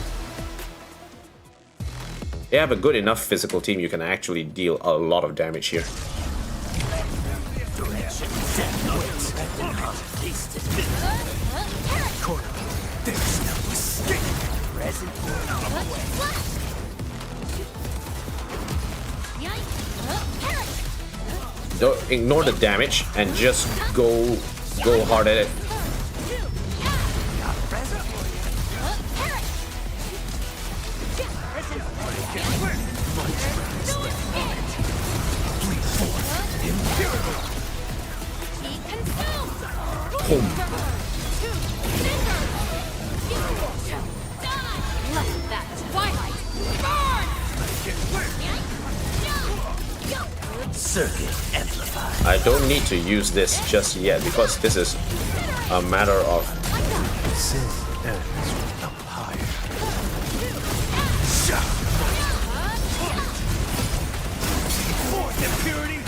You have a good enough physical team, you can actually deal a lot of damage here. Direction set. Tasted bitter. Corner. There's no escape. Present. Out of my way. Don't ignore the damage and just go hard at it. Boom. Let that twilight burn! Circuit amplified. I don't need to use this just yet because this is a matter of Sith ends up higher. Forth impurity.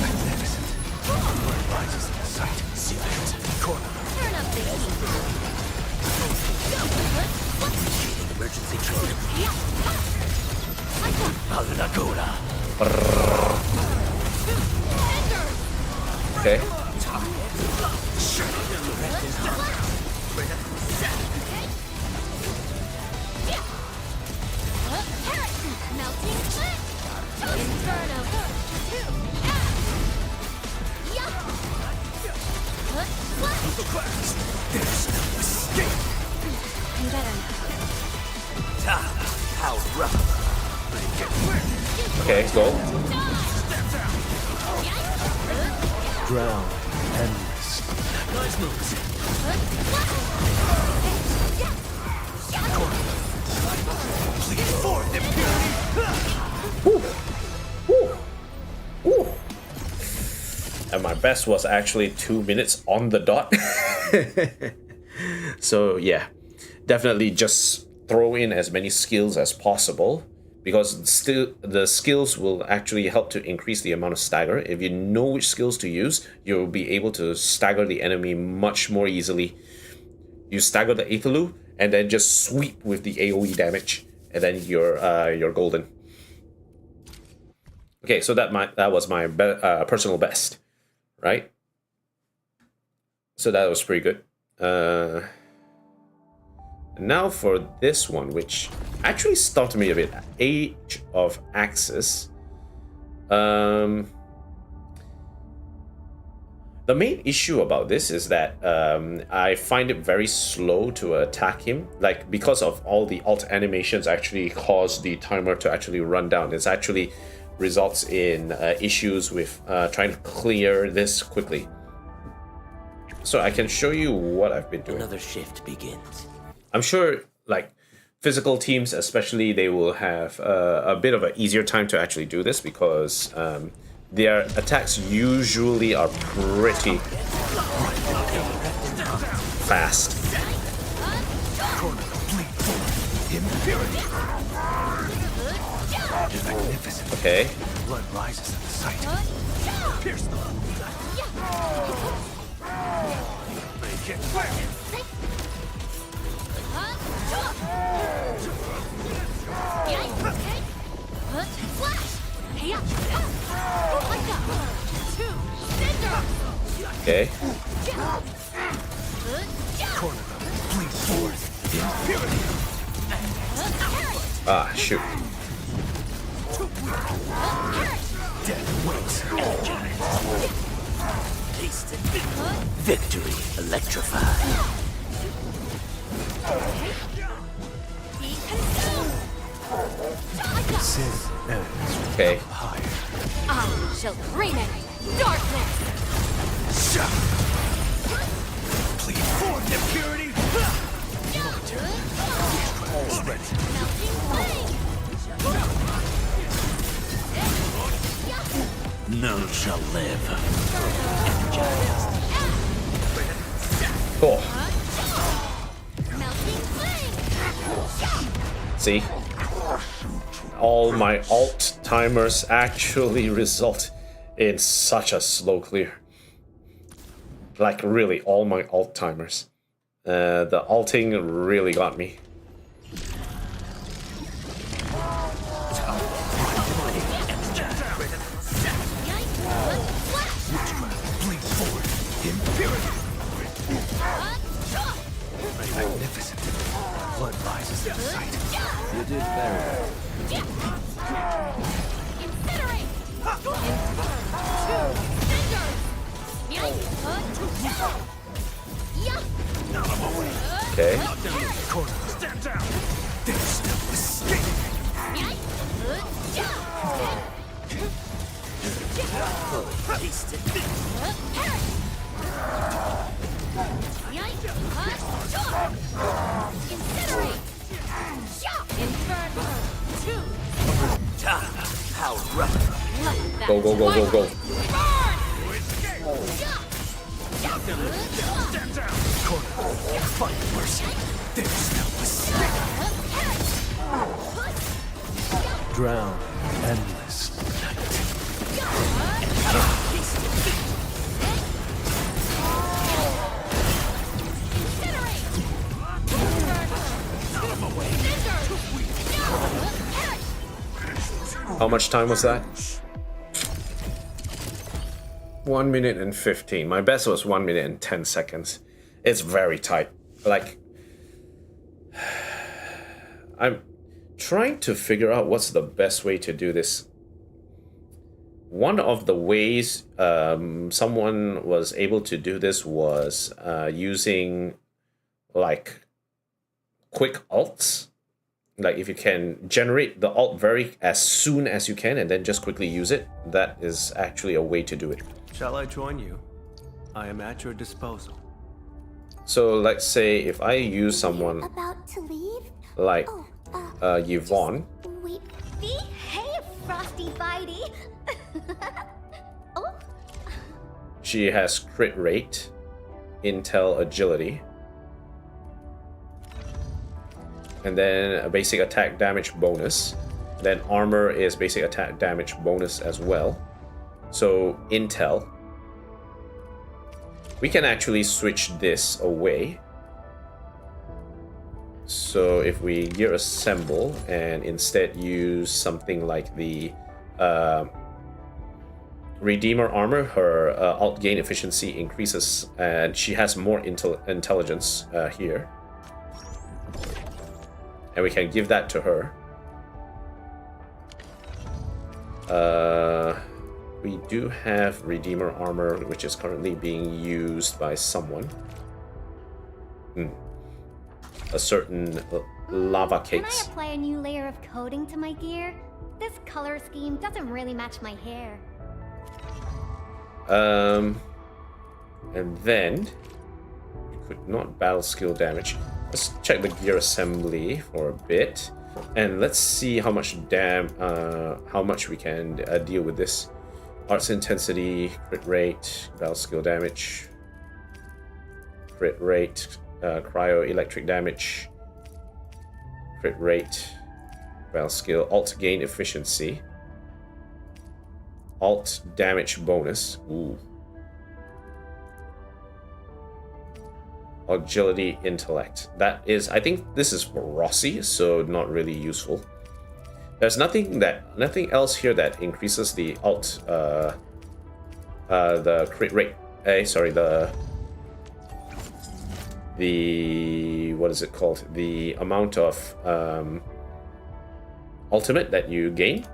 Magnificent. Blood rises in sight. Secret. Corner. Turn up the heat. Emergency training. Allagora. okay. Melting Inferno. There's no escape. I'm better now. How rough. Okay, go. Drown and rest. Nice moves. Plead forth impurity. And my best was actually 2 minutes on the dot. So yeah, definitely just throw in as many skills as possible, because still the skills will actually help to increase the amount of stagger. If you know which skills to use, you'll be able to stagger the enemy much more easily. You stagger the Aetherlu and then just sweep with the AoE damage, and then you're golden. Okay, so that was my personal best, right? So that was pretty good. Now for this one, which actually stumped me a bit. Age of Axis. The main issue about this is that I find it very slow to attack him. Like, because of all the alt animations actually cause the timer to actually run down. It's actually results in issues with trying to clear this quickly. So I can show you what I've been doing. Another shift begins. I'm sure, like, physical teams especially, they will have a bit of an easier time to actually do this, because their attacks usually are pretty fast. Okay. Blood rises at the sight. Pierce them. Make it quick. Okay. Corner them. Bleed forth. Impurity. Ah, shoot. Death waits. Tasted victory electrified. Be consumed! Sin ends Okay. higher. I shall bring it! Darkness! Plead for impurity. Melting flame! None shall live. Cool. Melting flame! See? All my alt timers actually result in such a slow clear. Like really, all my alt timers. The alting really got me. Bleed forward. Impurity. Magnificent. Blood rises in sight. You did better. Incinerate! Okay. Corner. Stand down. There's no escape. Taste it. How rough. Go, go, go, go, go. Stand down. Corner. Find mercy. There's no escape. Drown. Endless night. How much time was that? 1 minute and 15. My best was 1 minute and 10 seconds. It's very tight. Like, I'm trying to figure out what's the best way to do this. One of the ways someone was able to do this was using like quick alts. Like if you can generate the alt as soon as you can and then just quickly use it, that is actually a way to do it. Shall I join you? I am at your disposal. So let's say if I use someone About to leave? like Yvonne, Wait. Hey, Frosty Bitey. Oh, she has crit rate, intel, agility, and then a basic attack damage bonus. Then armor is basic attack damage bonus as well. So intel, we can actually switch this away. So if we gear assemble and instead use something like the Redeemer armor, her alt gain efficiency increases and she has more intelligence here. And we can give that to her. We do have Redeemer armor, which is currently being used by someone. A certain lava can I cakes. apply a new layer of coating to my gear? This color scheme doesn't really match my hair. And then we could not battle skill damage. Let's check the gear assembly for a bit, and let's see how much how much we can deal with this. Arts intensity, crit rate, battle skill damage, crit rate, cryo electric damage, crit rate, battle skill, alt gain efficiency, alt damage bonus. Ooh. Agility, intellect. That is, I think this is for Rossi, so not really useful. There's nothing else here that increases the alt, the crit rate. Sorry, the what is it called? The amount of ultimate that you gain.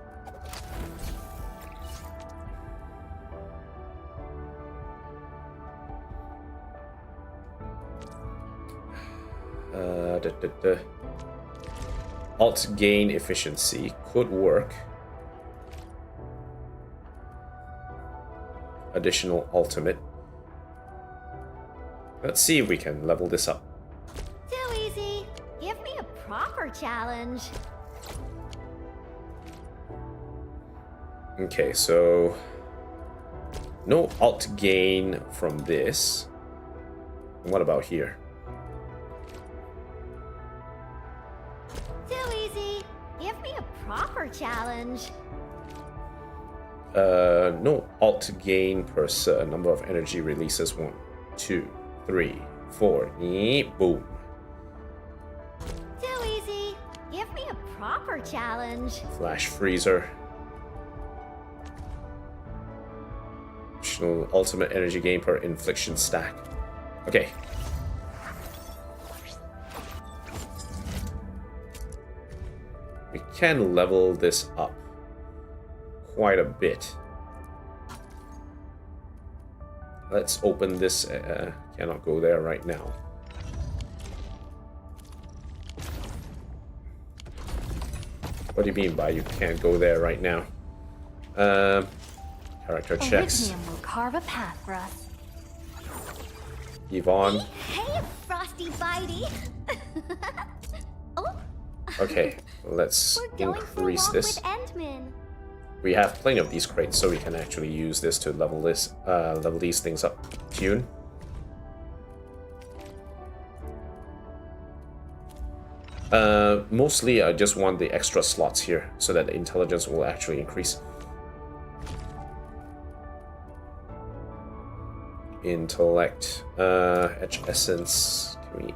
Alt gain efficiency could work. Additional ultimate. Let's see if we can level this up. Too easy. Give me a proper challenge. Okay, so no alt gain from this. What about here? Too easy. Give me a proper challenge. No alt gain per se. Number of energy releases 1, 2, 3, 4. Boom. Too easy. Give me a proper challenge. Flash freezer. Additional ultimate energy gain per infliction stack. Okay. We can level this up quite a bit. Let's open this. Cannot go there right now. What do you mean by you can't go there right now? Character checks. Elysium will carve a path for us. Yvonne. Hey, Frosty Bitey. Oh, Okay, let's we're going for a increase walk this. with Endman. We have plenty of these crates, so we can actually use this to level these things up. Tune. Mostly I just want the extra slots here so that the intelligence will actually increase. Intellect, etch essence. Can we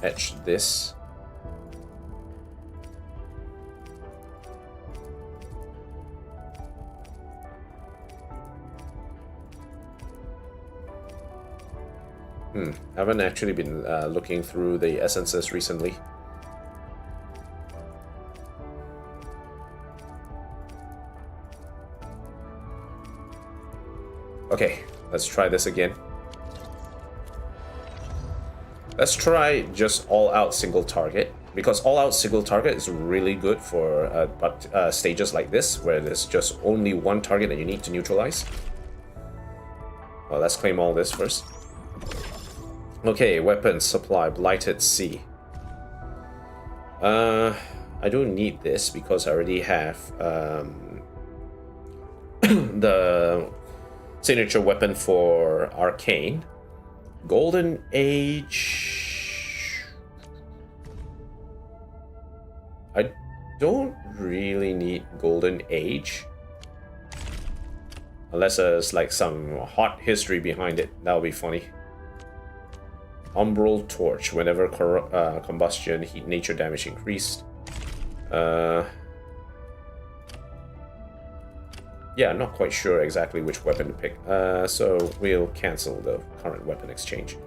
etch this? I haven't actually been looking through the essences recently. Okay, let's try this again. Let's try just all-out single target, because all-out single target is really good for stages like this, where there's just only one target that you need to neutralize. Well, let's claim all this first. Okay, weapons supply, Blighted Sea. I don't need this because I already have the signature weapon for Arcane. Golden Age. I don't really need Golden Age. Unless there's like some hot history behind it. That would be funny. Umbral Torch. Whenever combustion, heat nature damage increased. Yeah, I'm not quite sure exactly which weapon to pick. So we'll cancel the current weapon exchange.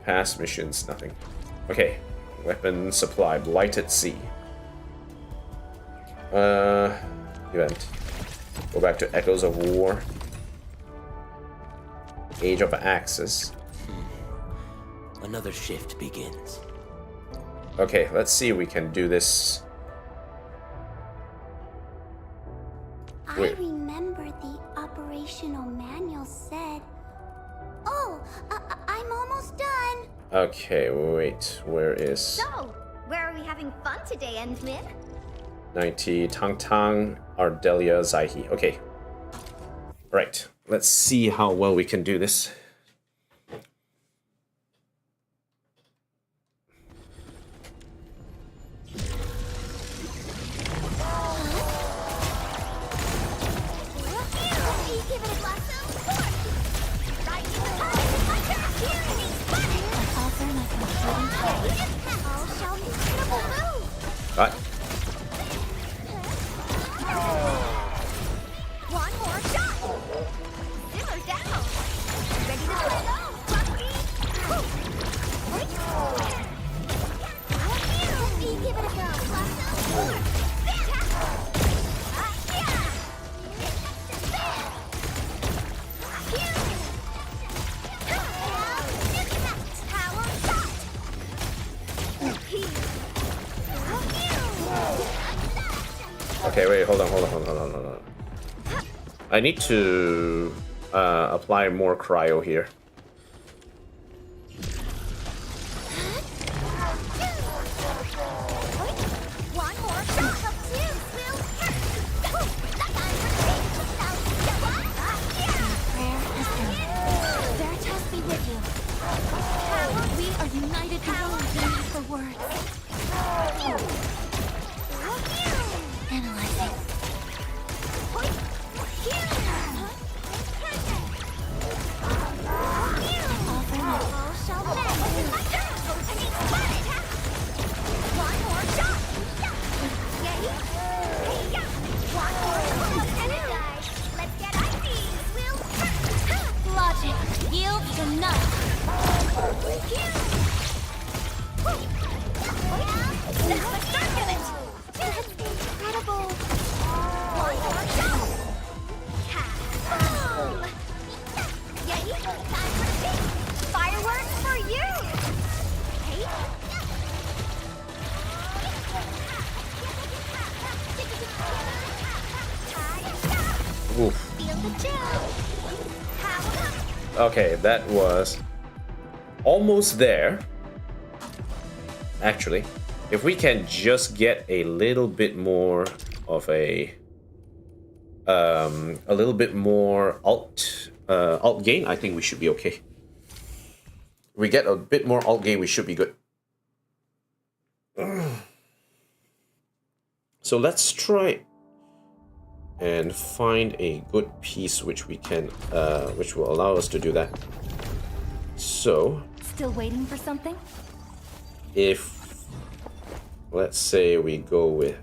Past missions, nothing. Okay, weapon supply, Blighted Sea. Event. Go back to Echoes of War. Age of Axis. Another shift begins. Okay, let's see if we can do this. I remember the operational manual said... Oh, I'm almost done. Okay, wait, where is... So, where are we having fun today, Endman? 90, Tang Tang, Ardelia, Zaihi. Okay. Right, let's see how well we can do this. Right. One more shot! Simmer down! Ready to go, Bucky! Give it a go, Okay, wait, hold on. I need to apply more cryo here. One more shot of tears will Veritas be with you. We are united beyond the need for words. Analyzing. Logic yields to none. That's incredible. One more shot. Boom! Yay! Time for the big fireworks for you. Hey. Oof. Feel the chill. Okay, that was almost there. Actually, if we can just get a little bit more of a little bit more alt gain, I think we should be okay. If we get a bit more alt gain, we should be good. So let's try and find a good piece which we can, which will allow us to do that. So, Still waiting for something? if, let's say we go with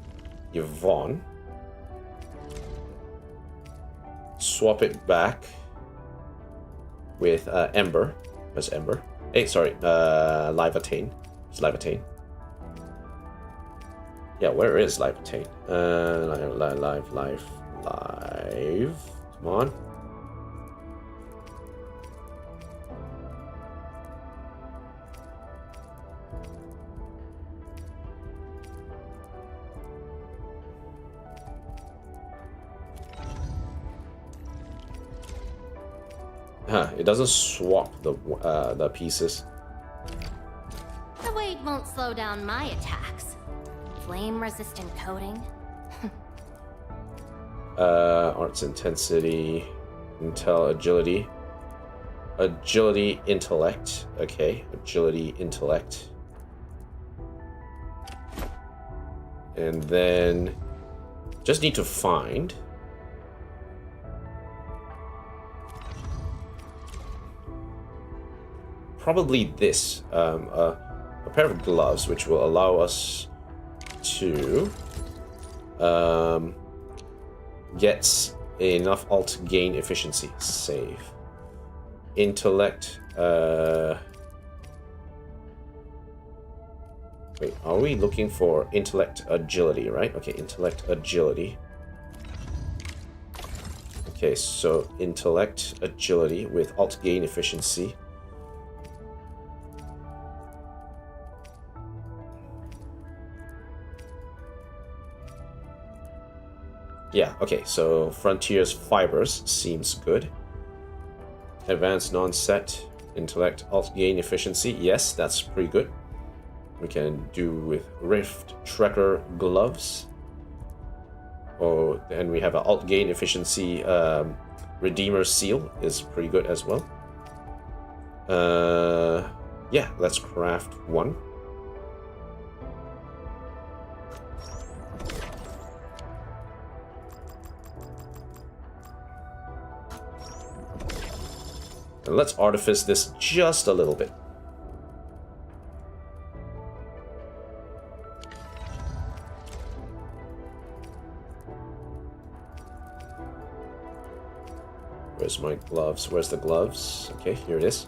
Yvonne, swap it back with Ember. Where's Ember? Hey, sorry, Livatane. It's Livatane. Yeah, where is Livatane? Live. Come on. It doesn't swap the pieces. The weight won't slow down my attacks. Flame-resistant coating. Arts intensity, intel, agility. Agility, intellect. Okay, agility, intellect. And then just need to find probably this, a pair of gloves which will allow us to get enough alt gain efficiency. Save. Intellect. Wait, are we looking for intellect agility, right? Okay, intellect agility. Okay, so intellect agility with alt gain efficiency. Yeah, okay, so Frontiers Fibers seems good. Advanced non-set, intellect, alt gain efficiency. Yes, that's pretty good. We can do with Rift Tracker Gloves. Oh, and we have an alt gain efficiency Redeemer Seal is pretty good as well. Yeah, let's craft one. And let's artifice this just a little bit. Where's my gloves? Where's the gloves? Okay, here it is.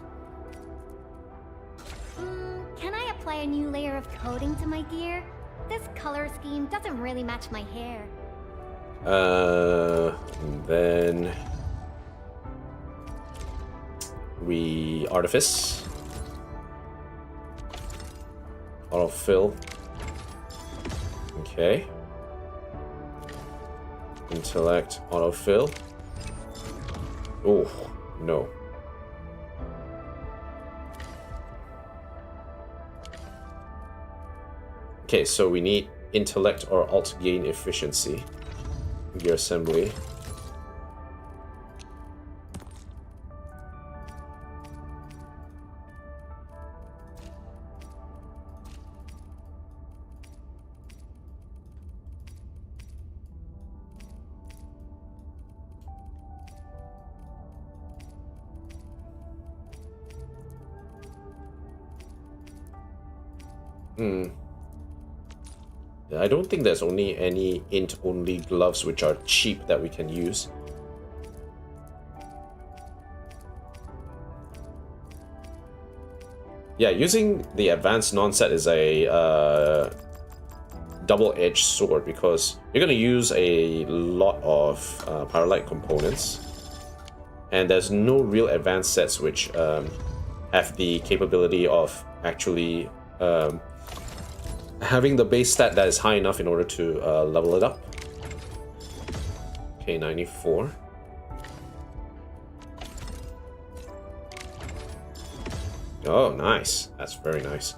Can I apply a new layer of coating to my gear? This color scheme doesn't really match my hair. Then we artifice. Autofill. Okay. Intellect, autofill. Oh, no. Okay, so we need intellect or alt gain efficiency. Gear assembly. I don't think there's only any int-only gloves which are cheap that we can use. Yeah, using the advanced non-set is a double-edged sword because you're going to use a lot of Pyrolyte components, and there's no real advanced sets which have the capability of actually having the base stat that is high enough in order to level it up. Okay, 94. Oh, nice. That's very nice.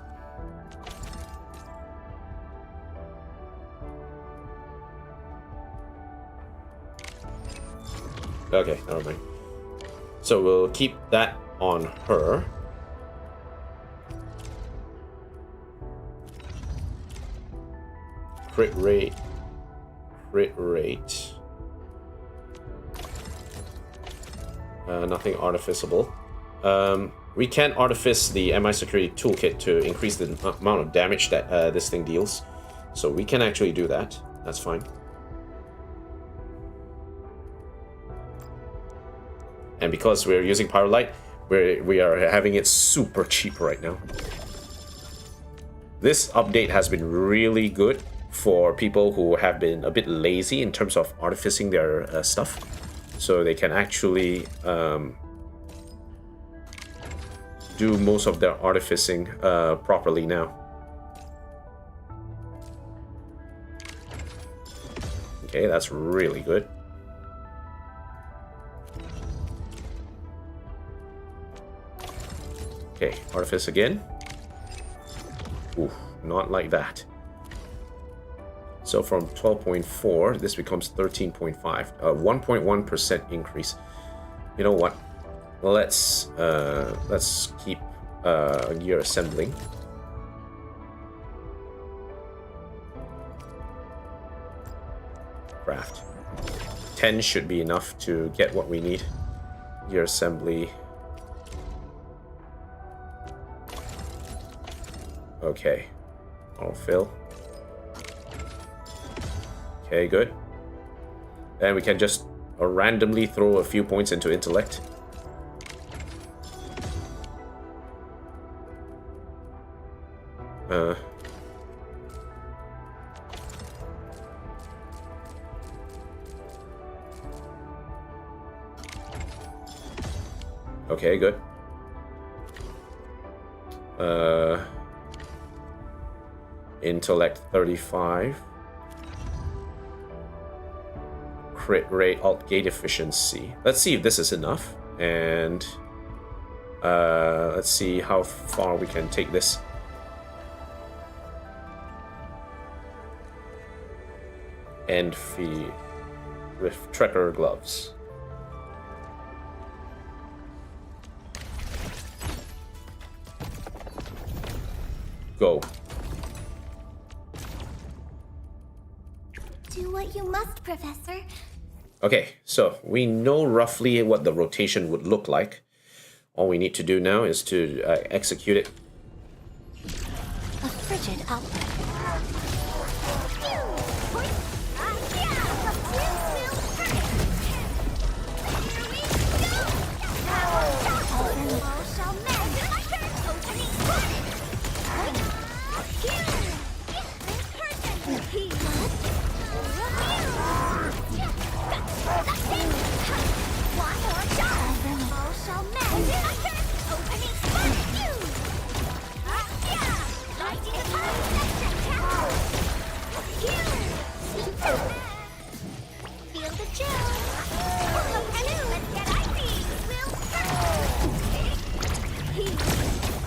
Okay, never mind. So we'll keep that on her. Crit rate. Crit rate. Nothing artificiable. We can artifice the MI security toolkit to increase the amount of damage that this thing deals. So we can actually do that. That's fine. And because we're using Pyrolyte, we are having it super cheap right now. This update has been really good for people who have been a bit lazy in terms of artificing their stuff. So they can actually do most of their artificing properly now. Okay, that's really good. Okay, artifice again. Ooh, not like that. So from 12.4, this becomes 13.5, 1.1% increase. You know what? Let's keep gear assembling. Craft. 10 should be enough to get what we need. Gear assembly. Okay. Autofill. Okay, good. Then we can just randomly throw a few points into intellect. Okay, good. Intellect 35. Crit rate, alt gate efficiency. Let's see if this is enough. And let's see how far we can take this. Endfield with Trekker gloves. Go. Do what you must, Professor. Okay, so we know roughly what the rotation would look like. All we need to do now is to execute it. A frigid outbreak.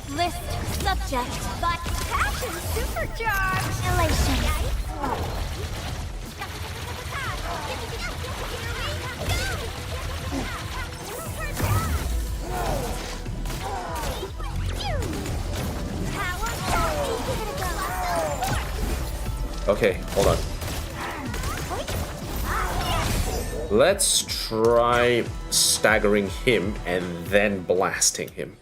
List subject, but passion supercharged. Elation. Okay, hold on. Let's try staggering him and then blasting him.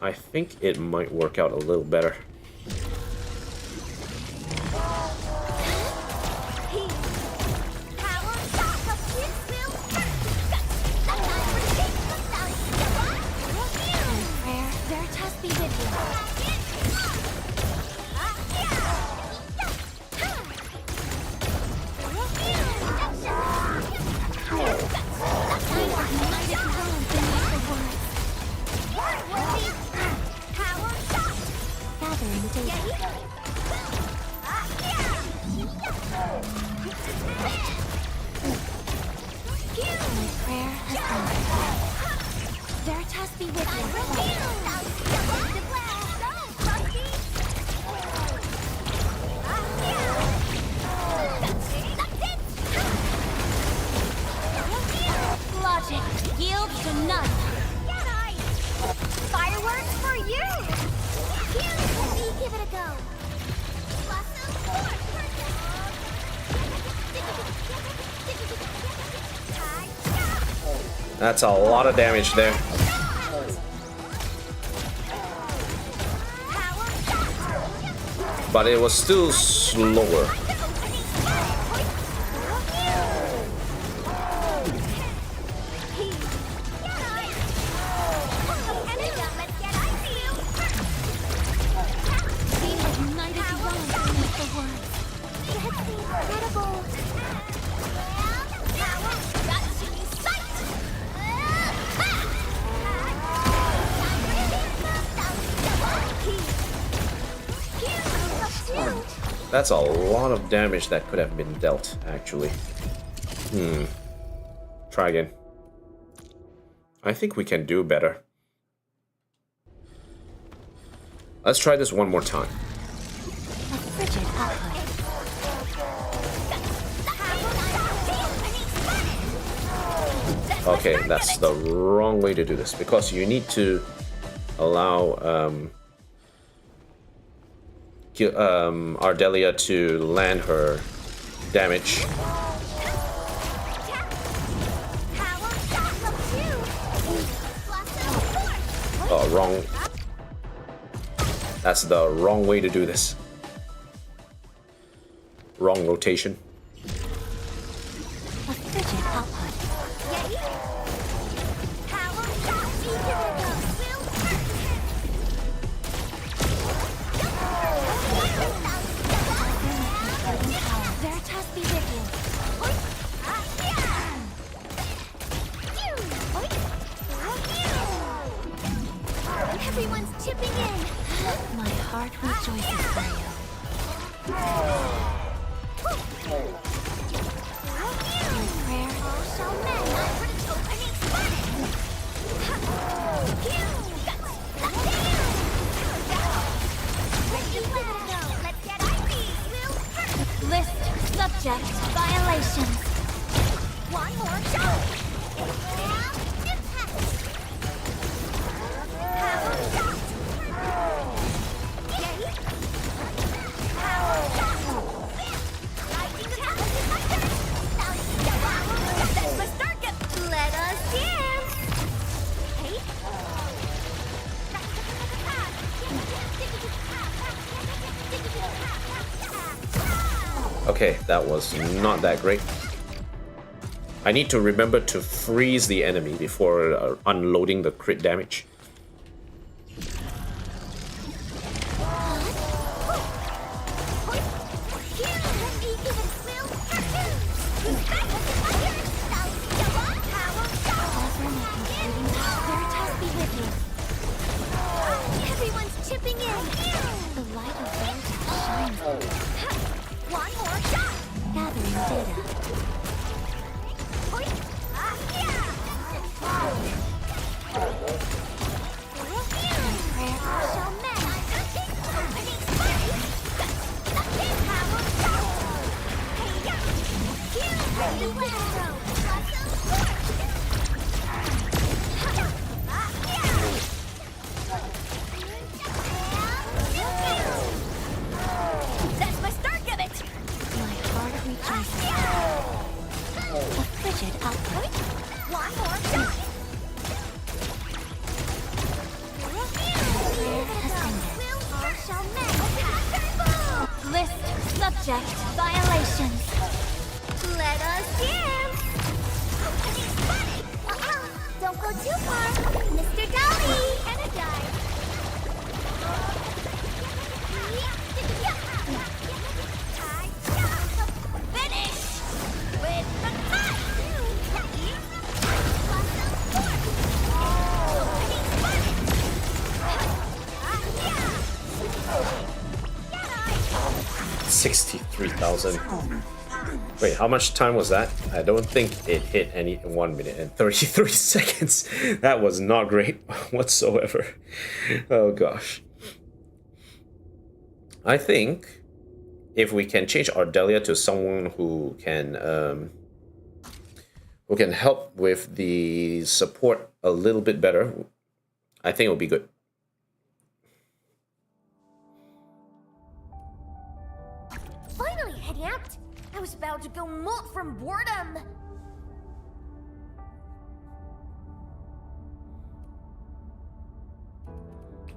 I think it might work out a little better. Logic yields to none. Fireworks for you! Let me give it a go. That's a lot of damage there. But it was still slower. That's a lot of damage that could have been dealt, actually. Try again. I think we can do better. Let's try this one more time. Okay, that's the wrong way to do this, because you need to allow Ardelia to land her damage. Oh, wrong. That's the wrong way to do this. Wrong rotation. Everyone's chipping in. My heart rejoices for you. Prayer Shall men for the opening Let's get icy. list subject violations. One more shot. Let us dance. Okay, that was not that great. I need to remember to freeze the enemy before unloading the crit damage. Everyone's chipping in. The light of Veritas shines. One more shot. Gathering data. Project Violations. Let us dance. Opening spotted. Don't go too far, Mr. Dolly. And a dive. Finish with the cut. Opening spotted. 63,000. Wait, how much time was that? I don't think it hit any 1 minute and 33 seconds. That was not great whatsoever. Oh gosh. I think if we can change Ardelia to someone who can help with the support a little bit better, I think it will be good. Finally, Headyapt! I was about to go molt from boredom.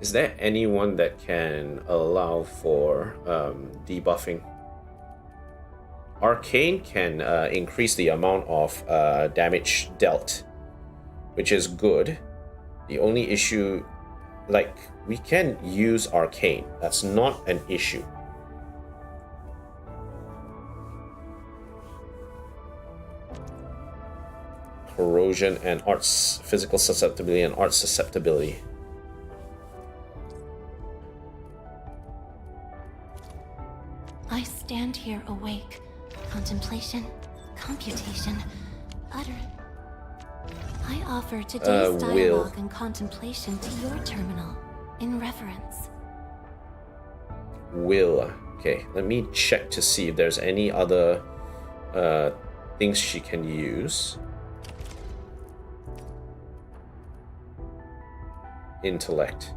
Is there anyone that can allow for debuffing? Arcane can increase the amount of damage dealt, which is good. The only issue, like, we can use Arcane. That's not an issue. Corrosion and arts, physical susceptibility and art susceptibility. I stand here awake. Contemplation, computation, utter. I offer today's dialogue and contemplation to your terminal, in reverence. Will. Okay, let me check to see if there's any other things she can use. Intellect.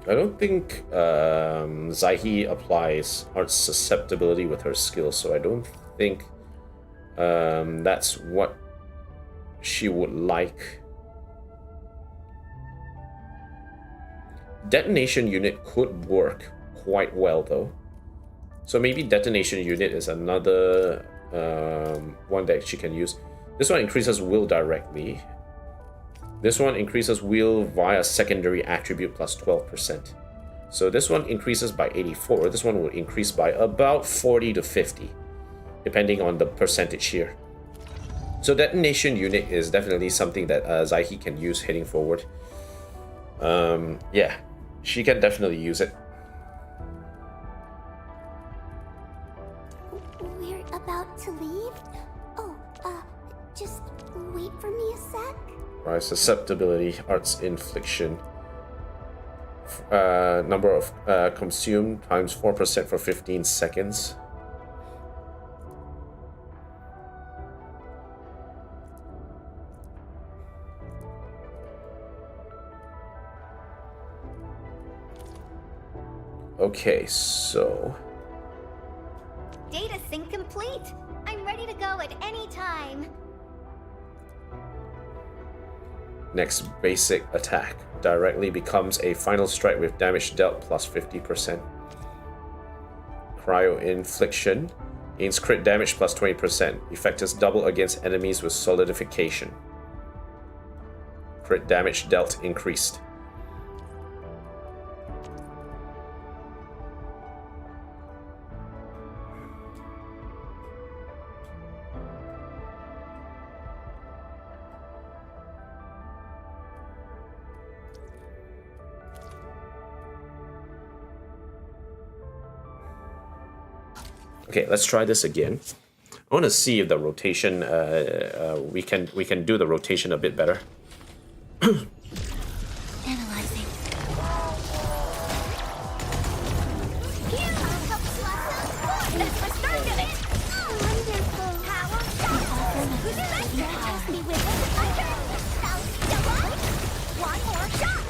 I don't think Zaihi applies art susceptibility with her skills, so I don't think that's what she would like. Detonation unit could work quite well though. So maybe detonation unit is another one that she can use. This one increases will directly. This one increases will via secondary attribute plus 12%. So this one increases by 84. This one will increase by about 40 to 50, depending on the percentage here. So detonation unit is definitely something that Zaihi can use heading forward. Yeah, she can definitely use it. We're about to leave? Oh, just wait for me a sec. Right, susceptibility, arts infliction. Number of consumed times 4% for 15 seconds. Okay, so Data sync complete. I'm ready to go at any time. next basic attack directly becomes a final strike with damage dealt plus 50%. Cryo infliction gains crit damage plus 20%. Effect is double against enemies with solidification. Crit damage dealt increased. Okay, let's try this again. I want to see if the rotation, we can do the rotation a bit better. Analyzing. Here, I'll help swap those points. That's the start of it. Wonderful. Power shot. Who's that? Just me with it. Under. Double. One more shot.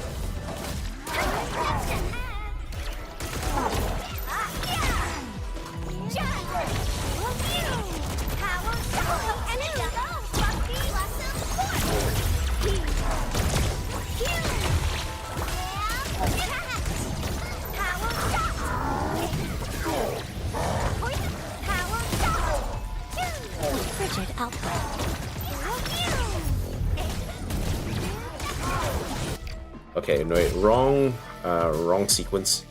Okay, no, wait, wrong sequence.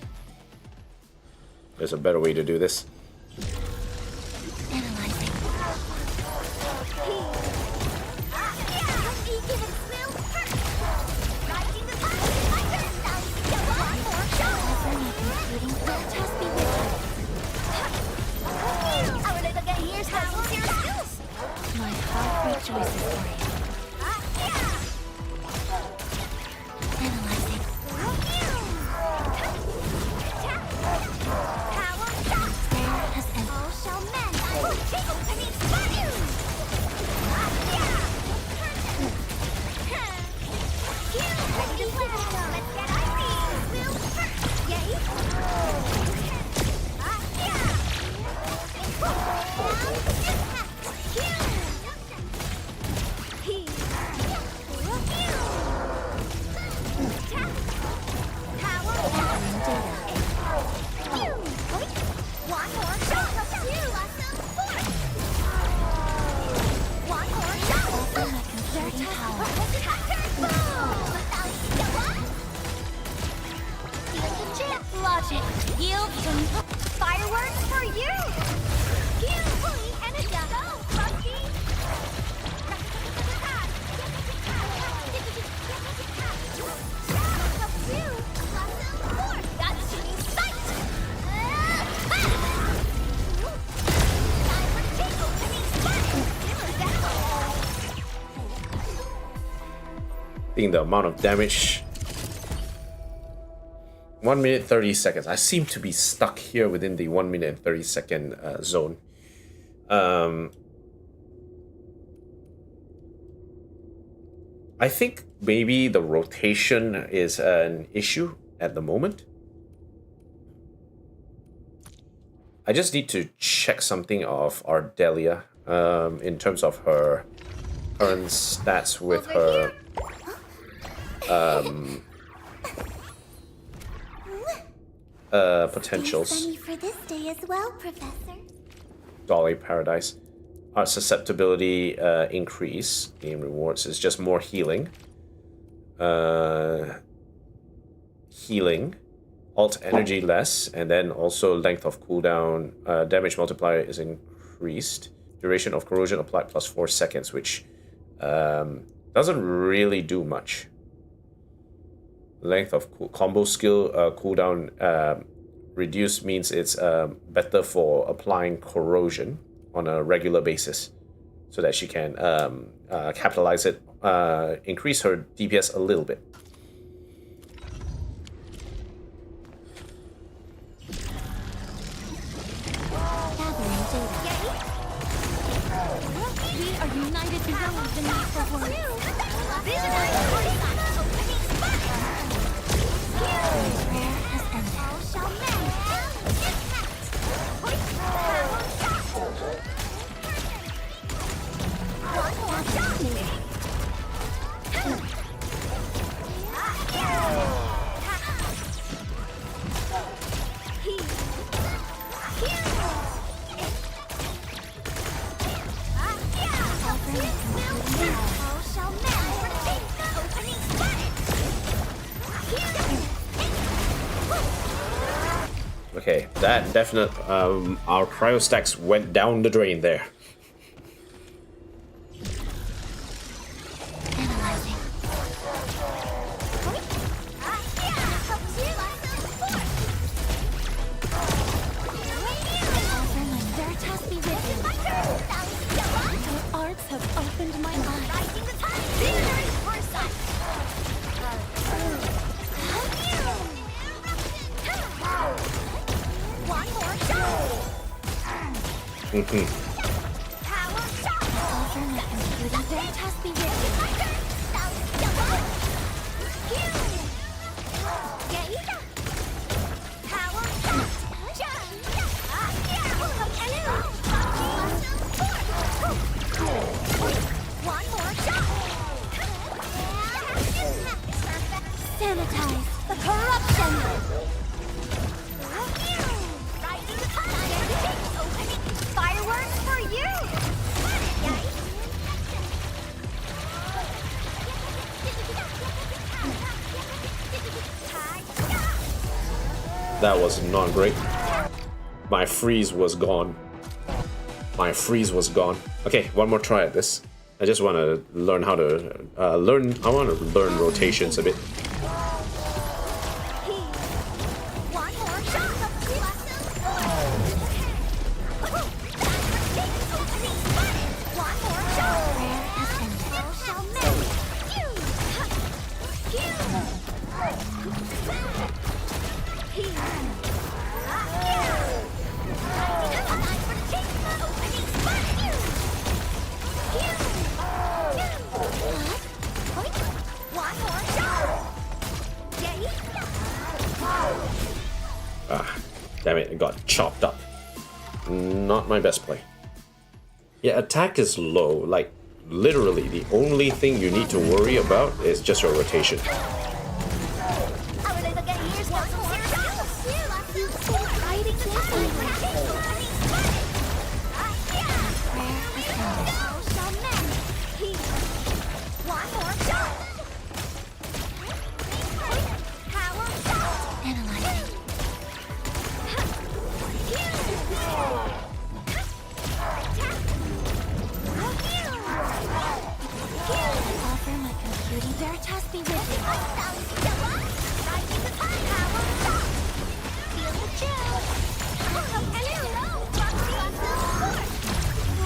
There's a better way to do this. Analyzing. My heart rejoices for you. Analyzing. There has ended. All shall mend. Logic yields some fireworks for you. And a go, Bucky. That's in sight. I think the amount of damage. 1 minute 30 seconds. I seem to be stuck here within the 1 minute and 30 second zone. I think maybe the rotation is an issue at the moment. I just need to check something of Ardelia in terms of her current stats with her potentials. Ready for this day as well, Professor. Dolly Paradise. Art susceptibility increase. Game rewards is just more healing. Healing. Alt energy less. And then also length of cooldown. Damage multiplier is increased. Duration of corrosion applied plus 4 seconds, which doesn't really do much. Length of combo skill cooldown reduced means it's better for applying corrosion on a regular basis, so that she can capitalize it, increase her DPS a little bit. We are united beyond the need for words. Prayer has ended. All shall mend. One more shot. All shall mend. Opening started. Okay, that definite our cryo stacks went down the drain there. Analyzing. Veritas be with you. Your arts have opened my eyes. One more shot. Power shot. Alternate computing. Veritas be with you. Power one more shot. Sanitize the corruption. Fireworks for you. That was not great. My freeze was gone. My freeze was gone. Okay, one more try at this. I just want to learn how to I want to learn rotations a bit. One more shot. One more shot. All shall mend. One more shot. Ah, damn it, it got chopped up. Not my best play. Yeah, attack is low. Like, literally, the only thing you need to worry about is just your rotation.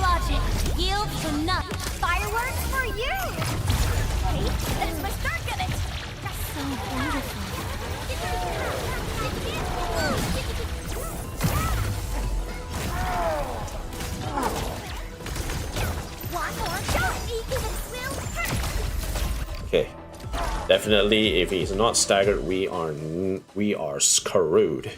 Logic yields to nothing. Fireworks for you. Hey, that's my start on it. That's so beautiful. One more shot. Okay. Definitely, if he's not staggered, we are screwed.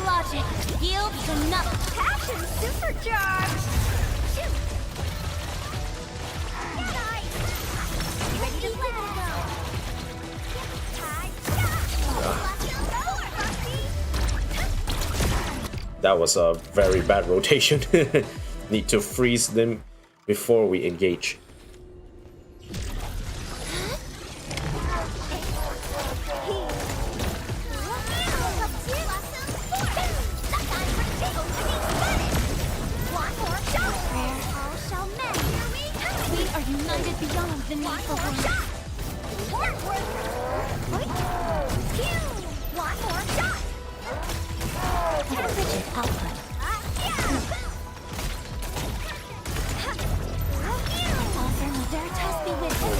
Logic yields to nothing. Passion supercharged. Shoot. Ready to play. That was a very bad rotation. Need to freeze them before we engage. United beyond the need for one. One more shot. Rigid output. Offer my Veritas be with you.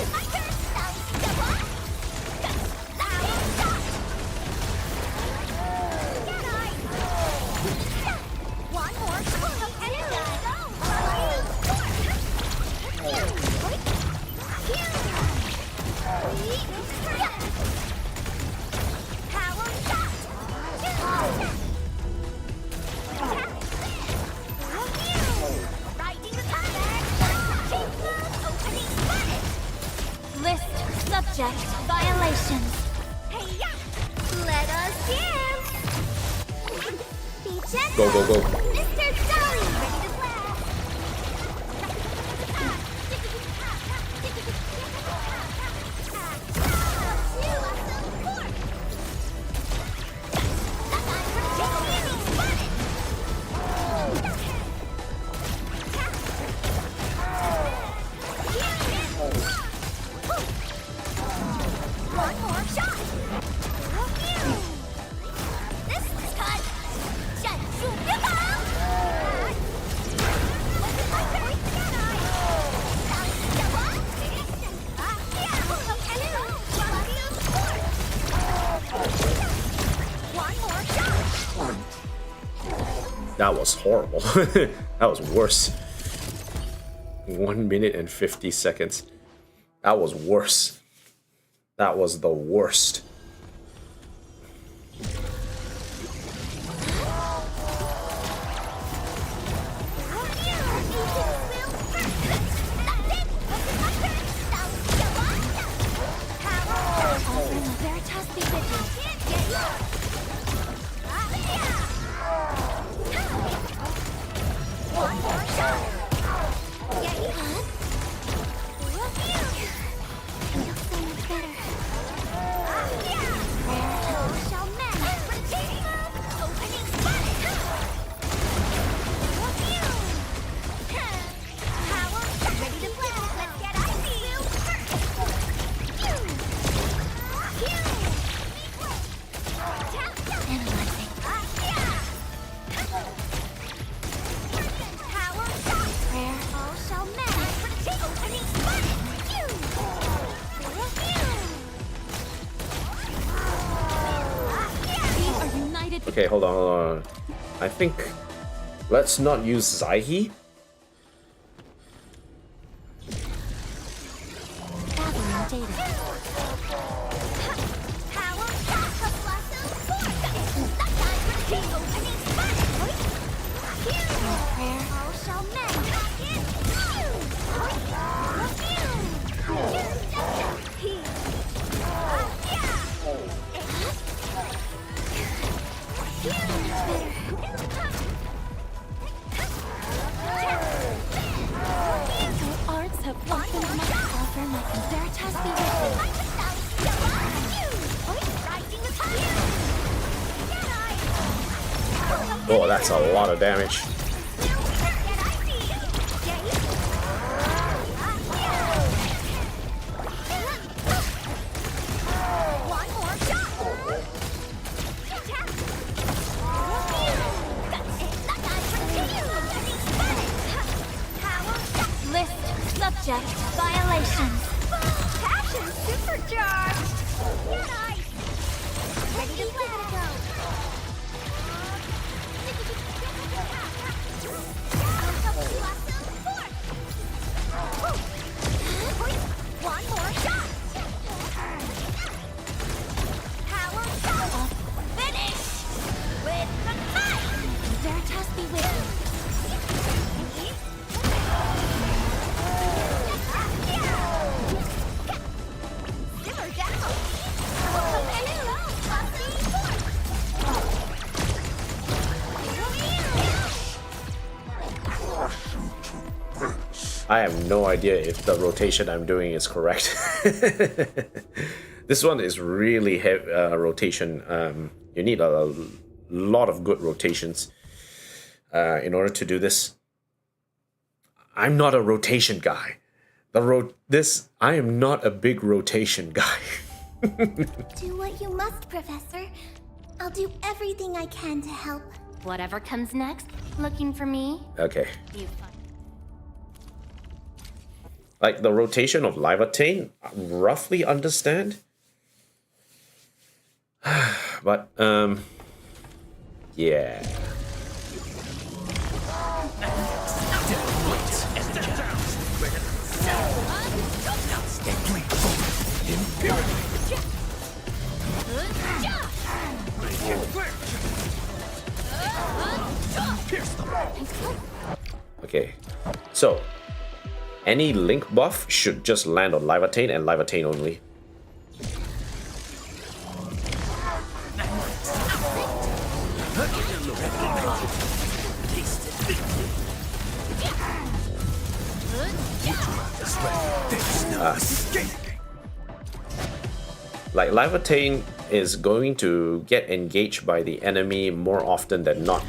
One more shot. List subject violations. Let us dance. Be gentle. Go, go, go. Mr. Dolly, ready to blast. One more shot. That was horrible. That was worse. 1 minute and 50 seconds. That was worse. That was the worst. Okay, hold on. I think let's not use Zaihi. Oh, that's a lot of damage. List subject violations. Passion supercharged. Get ice. Ready to play. One more shot. Power shot. Finish with the fight. Veritas be with you. Simmer down. I have no idea if the rotation I'm doing is correct. This one is really heavy rotation. You need a lot of good rotations in order to do this. I'm not a rotation guy. I am not a big rotation guy. Do what you must, Professor. I'll do everything I can to help. Whatever comes next, looking for me? Okay. You find. Like the rotation of Livatane, roughly understand. But yeah. Okay, so any link buff should just land on Livatane and Livatane only. Like Livatane is going to get engaged by the enemy more often than not.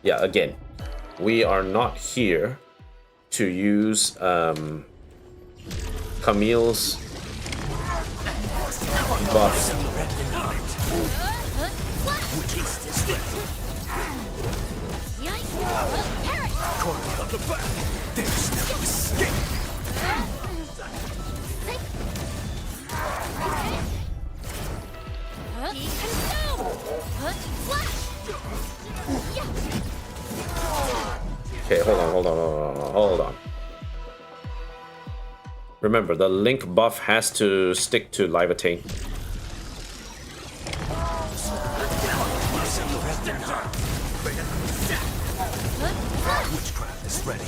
Yeah, again, we are not here to use Camille's buff. Okay, hold on. Remember, the link buff has to stick to Livatane. Witchcraft is ready.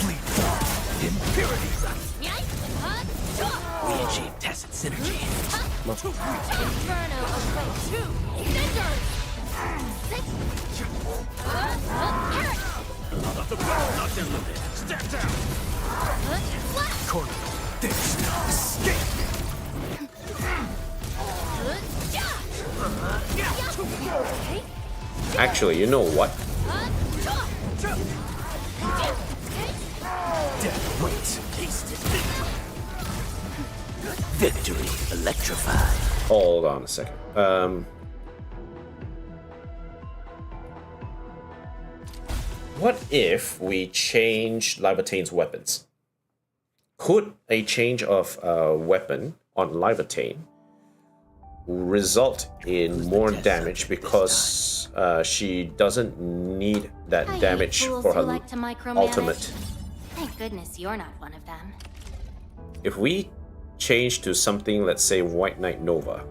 Bleed impurity. We achieve tacit synergy. Inferno awaits. Step down. Corner. There's no escape. Actually, you know what? Death waits. Taste it. Victory electrified. Hold on a second. What if we change Livatane's weapons? Could a change of weapon on Livatane result in more damage because she doesn't need that damage for her ultimate? Thank goodness you're not one of them. If we change to something, let's say White Knight Nova.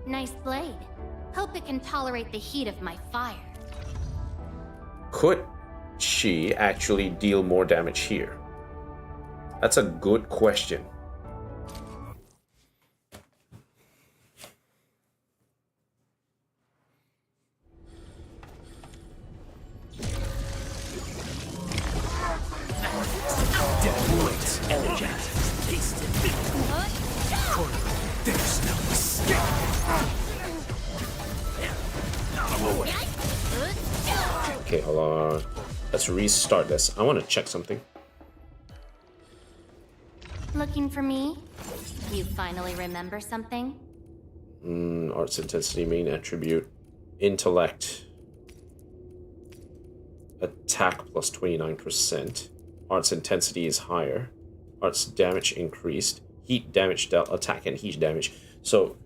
Nice blade. Hope it can tolerate the heat of my fire. Could she actually deal more damage here? That's a good question. There's no escape. Okay, hold on. Let's restart this. I want to check something. Looking for me? You finally remember something? Arts intensity, main attribute, intellect, attack plus 29%. Arts intensity is higher. Arts damage increased. Heat damage dealt, attack and heat damage. So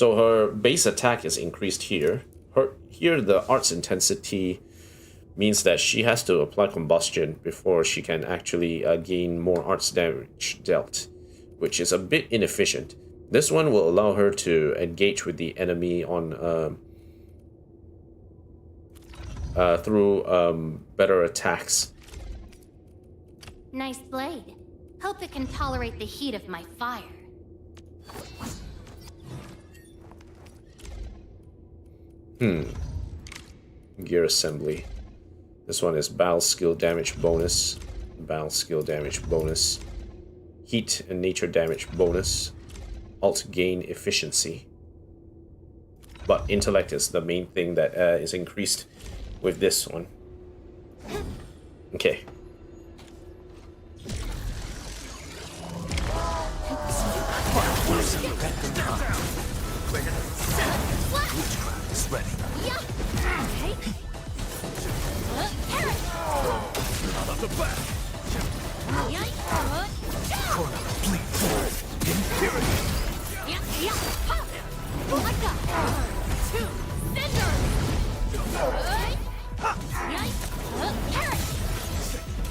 her base attack is increased here. Here the arts intensity means that she has to apply combustion before she can actually gain more arts damage dealt, which is a bit inefficient. This one will allow her to engage with the enemy on through better attacks. Nice blade. Hope it can tolerate the heat of my fire. Gear assembly. This one is battle skill damage bonus. Battle skill damage bonus. Heat and nature damage bonus. Alt gain efficiency. But intellect is the main thing that is increased with this one. Okay. Witchcraft is ready. Corner, bleed forward. Impurity.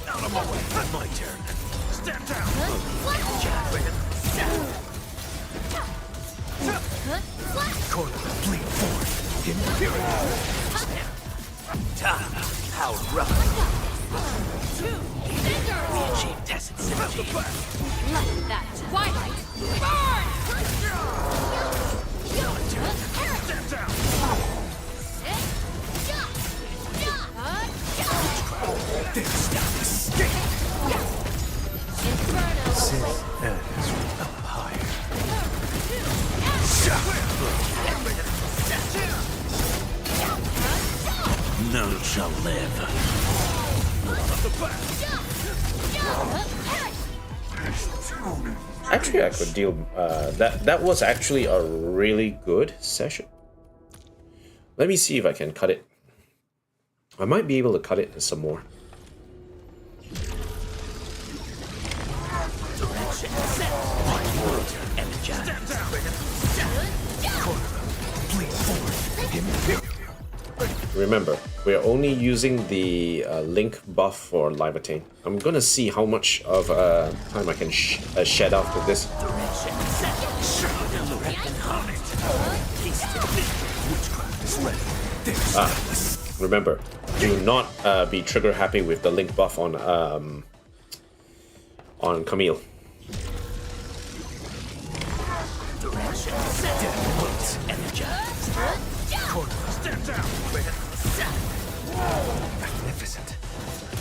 Out of my way. My turn. Step down. Corner, bleed forward. Impurity. How rough. We achieve tacit synergy. Let that twilight burn! Step down. There's no escape. Inferno Sith ends up higher. None shall live. Actually, I could deal. That was actually a really good session. Let me see if I can cut it. I might be able to cut it some more. Direction set. Energize. Bleed forward. Remember, we are only using the link buff for live attain. I'm gonna see how much of time I can shed off with this. Direction set. Remember, do not be trigger happy with the link buff on Camille. Direction set. Energize. Stand down. Magnificent.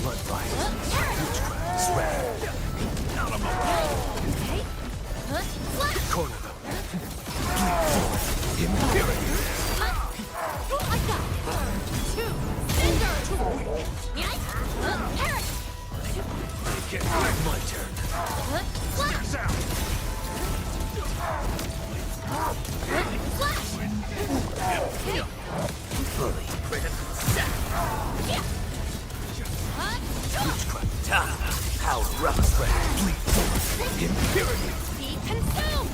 Blood violence. Witchcraft is rad. Out of my way. Corner them. Bleed forward. Impurity. My turn. Stand down. Fully. Time. How rough. Bleed forward. Impurity. Be consumed!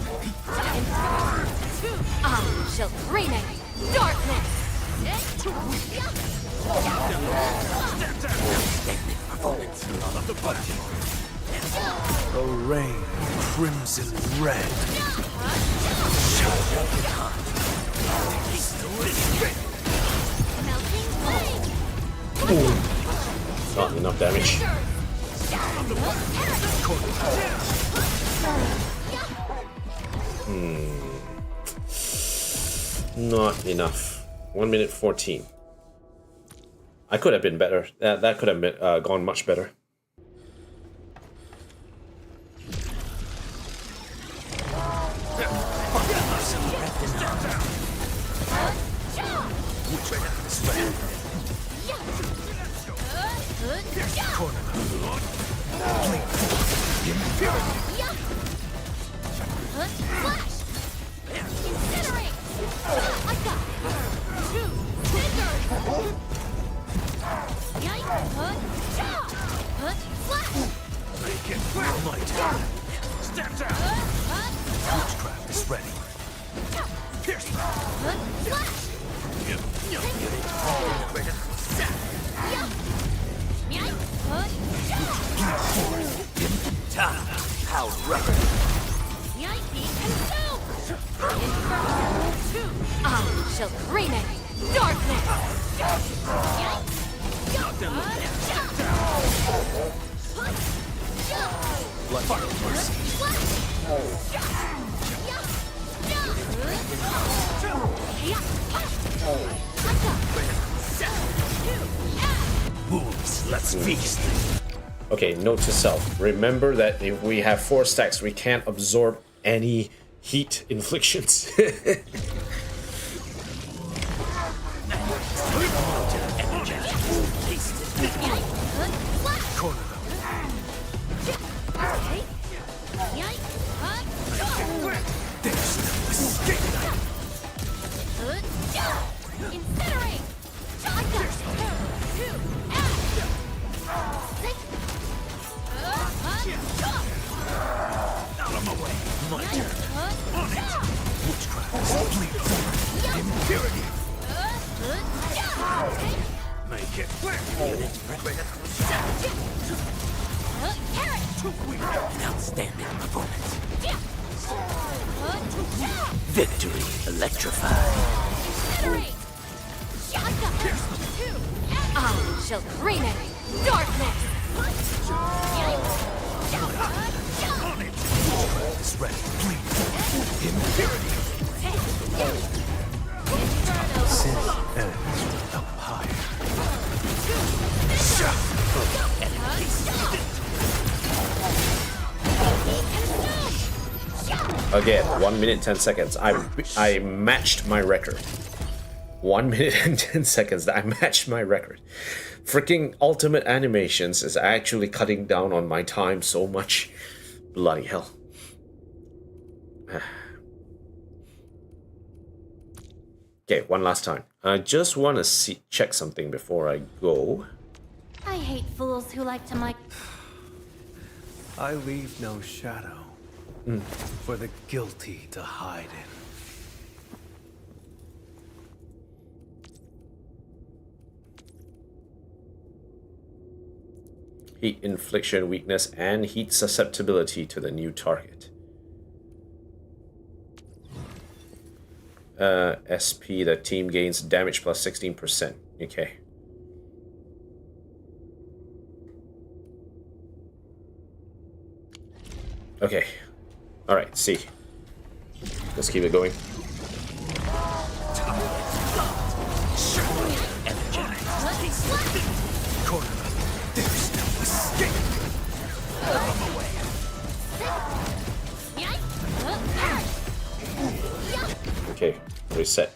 I shall bring it! Darkness! Performance of the budget. A rain of crimson red. Melting flame! Not enough damage. Not enough. 1 minute 14. I could have been better. That could have been, gone much better. Step down. Witchcraft is ready. Pierce. Time. How rough. I shall bring it! Darkness! Blood mercy. Wolves, let's feast. Okay, note to self. Remember that if we have 4 stacks, we can't absorb any heat inflictions. Corner them. There's no escape. Incinerate! Out of my way. My turn. On it. Witchcraft is bleed forward. Impurity. Make it quick. Outstanding performance. Victory electrified. I shall bring it! Darkness! On it. Witchcraft is ready. Bleed forward. Impurity. Sin ends up higher. Again, 1 minute 10 seconds. I matched my record. 1 minute and 10 seconds. I matched my record. Freaking ultimate animations is actually cutting down on my time so much. Bloody hell. Okay, one last time. I just want to check something before I go. I hate fools who like to mic. I leave no shadow for the guilty to hide in. Heat infliction, weakness, and heat susceptibility to the new target. SP, the team gains damage plus 16%. Okay. Okay. Alright, see. Let's keep it going. There's no escape. Okay, reset.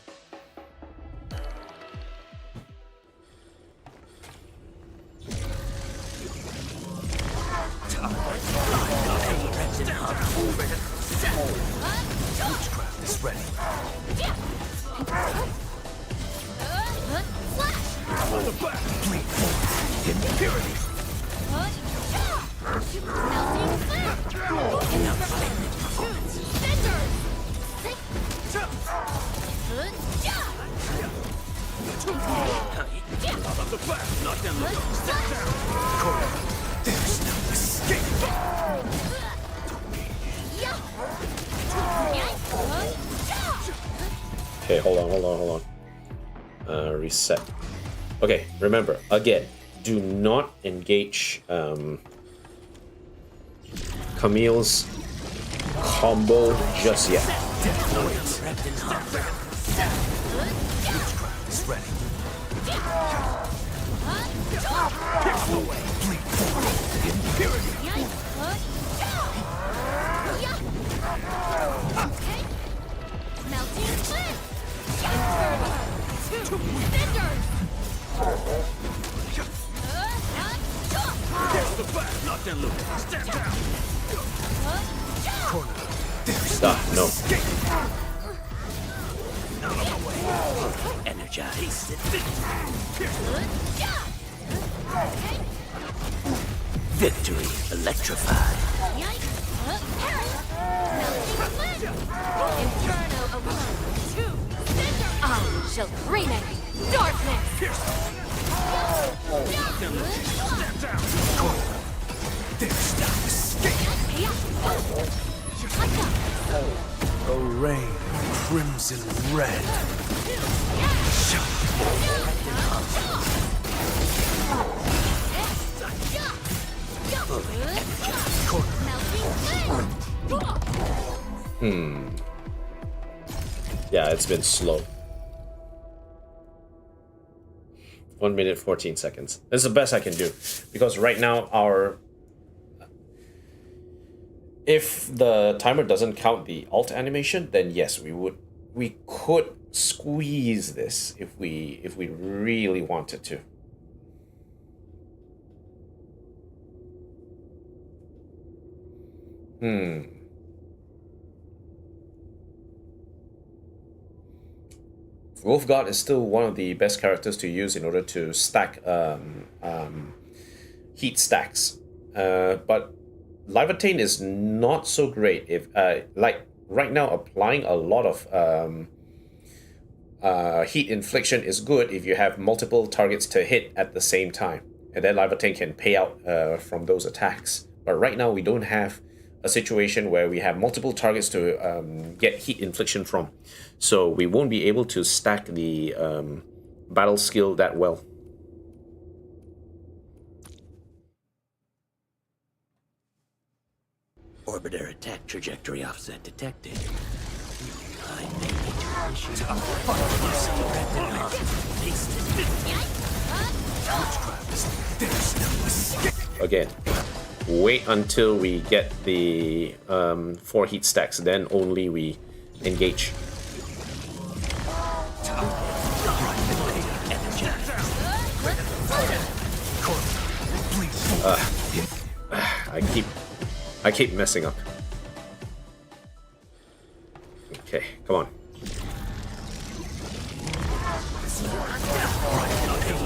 Witchcraft is ready. Bleed forth in purity. There's no escape. Okay, hold on. Reset. Okay, remember, again, do not engage Camille's combo just yet. Witchcraft is ready. Bleed forth in purity. Stop, no. Energize. Victory electrified. I shall bring it. Darkness. There's no escape. A rain of crimson red. Yeah, it's been slow. 1 minute 14 seconds. This is the best I can do. Because right now our... If the timer doesn't count the alt animation, then yes, we could squeeze this if we really wanted to. Wolfguard is still one of the best characters to use in order to stack heat stacks. But Livatane is not so great if like right now applying a lot of heat infliction is good if you have multiple targets to hit at the same time, and then Livatane can pay out from those attacks. But right now we don't have a situation where we have multiple targets to get heat infliction from, so we won't be able to stack the battle skill that well. Orbiter attack trajectory offset detected. Again, wait until we get the 4 heat stacks, then only we engage. I keep messing up. Okay, come on.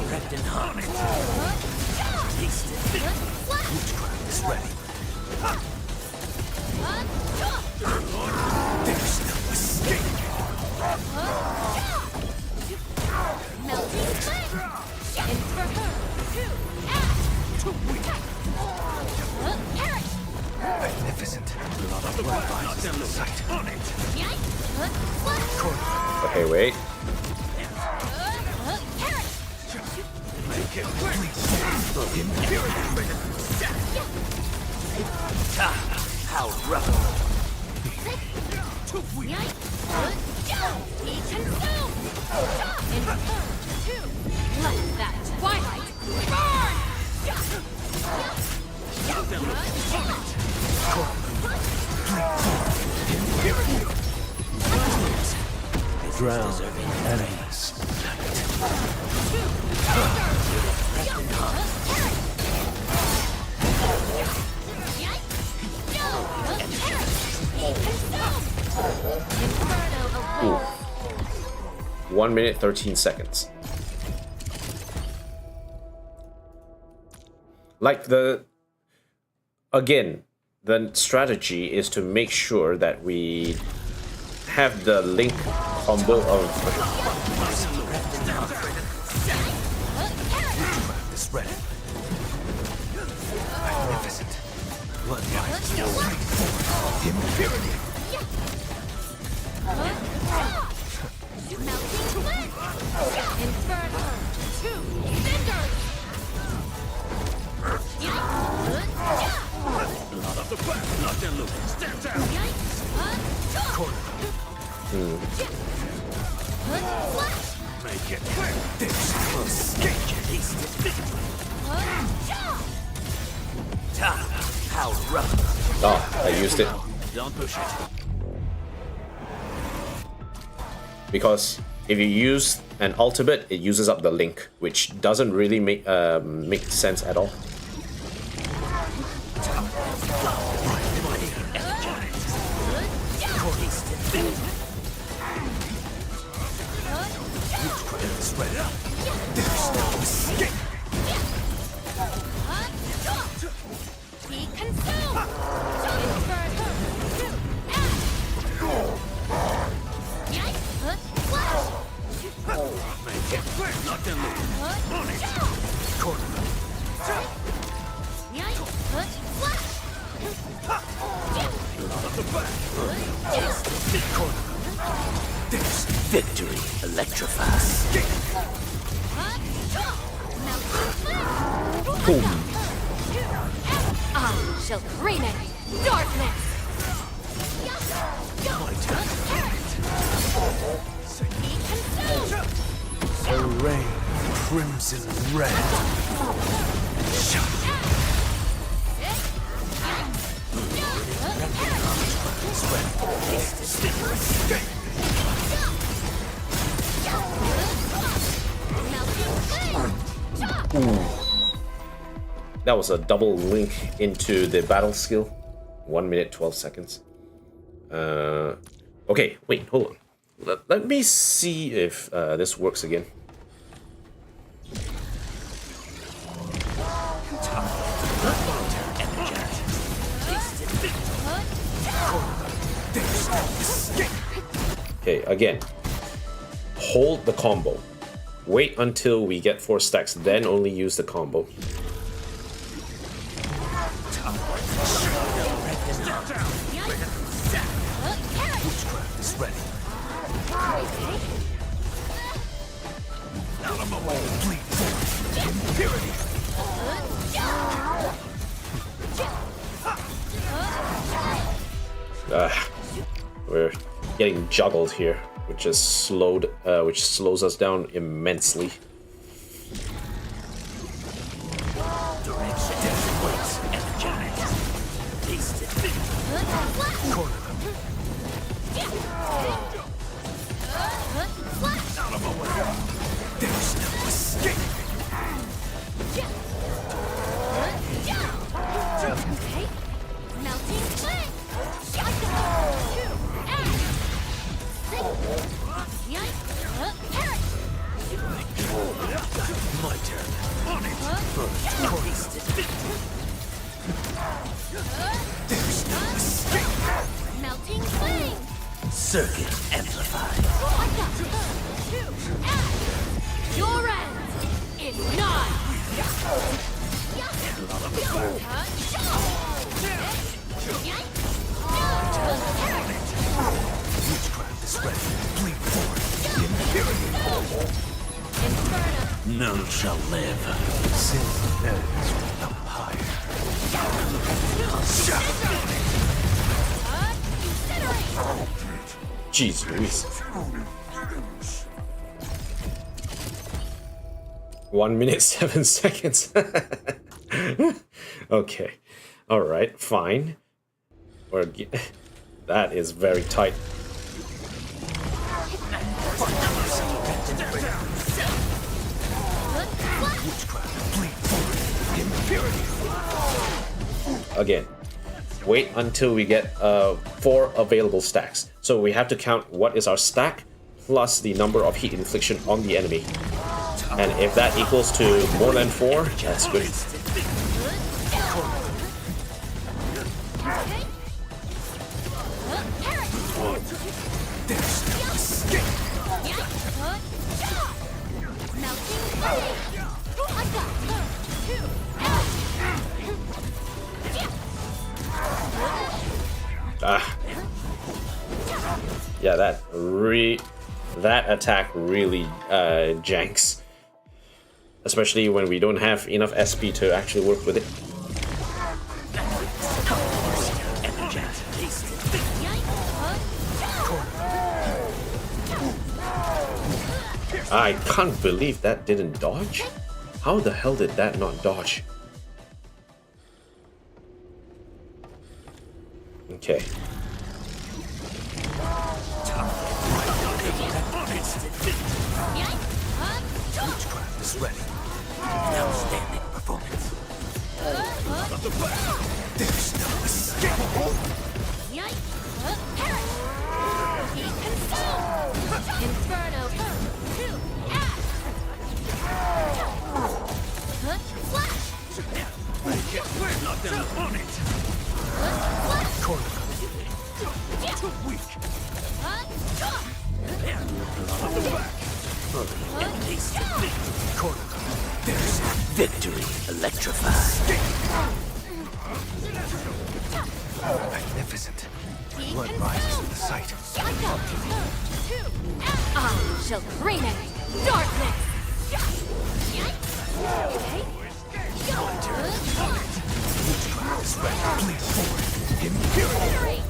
Direct and hot. Taste it. Witchcraft is ready. There's no escape. Melting flame! In for her! Too weak! Perish! Magnificent. A lot of blood rises in sight. Okay, wait. Perish! Make it bleed. How rough. Be consumed! In 3, 2, let that twilight burn! Drown enemies. Ooh. 1 minute 13 seconds. Like again, the strategy is to make sure that we have the link combo of Is ready. Magnificent. Blood rises in sight. Impurity. Melting flame! Inferno! 2 cinders! Blood of the back. Nothing loose. Stand down. Make it quick. There's no escape. Taste it. How rough. oh, I used it Don't push it. because if you use an ultimate, it uses up the link, which doesn't really make sense at all. Is ready. There's no escape. Be consumed! Inferno! 2 Make it quick. Nothing loose. Corner. There's Victory electrifies. I shall bring it! Darkness! Be consumed! a rain crimson red. That was a double link into the battle skill. 1 minute 12 seconds. Okay, wait, hold on. Let me see if this works again. Okay, again. Hold the combo. Wait until we get 4 stacks, then only use the combo. Witchcraft is ready. Out of my way, please. Impurity. We're getting juggled here, which is which slows us down immensely. Corner them. Out of my way. There's no escape. Melting flame! There's no escape. Melting flame! Circuit amplified. Your end is nigh! Witchcraft is ready. Bleed forward. Imperium. Inferno! None shall live. Sin ends with the pyre. Jeez Louise. 1 minute 7 seconds. Okay. Alright, fine. That is very tight. Again, wait until we get 4 available stacks. So we have to count what is our stack plus the number of heat infliction on the enemy. And if that equals to more than 4, that's good. Yeah, that attack really janks. Especially when we don't have enough SP to actually work with it. I can't believe that didn't dodge. How the hell did that not dodge? Okay. Witchcraft is ready. Outstanding performance. There's no escape. Inferno! Nothing on it. Corner. Too weak. Corner. There's victory electrified. Magnificent. Blood rises to the sight. I shall bring it! Darkness! Witchcraft is ready. Bleed forward. Imperium.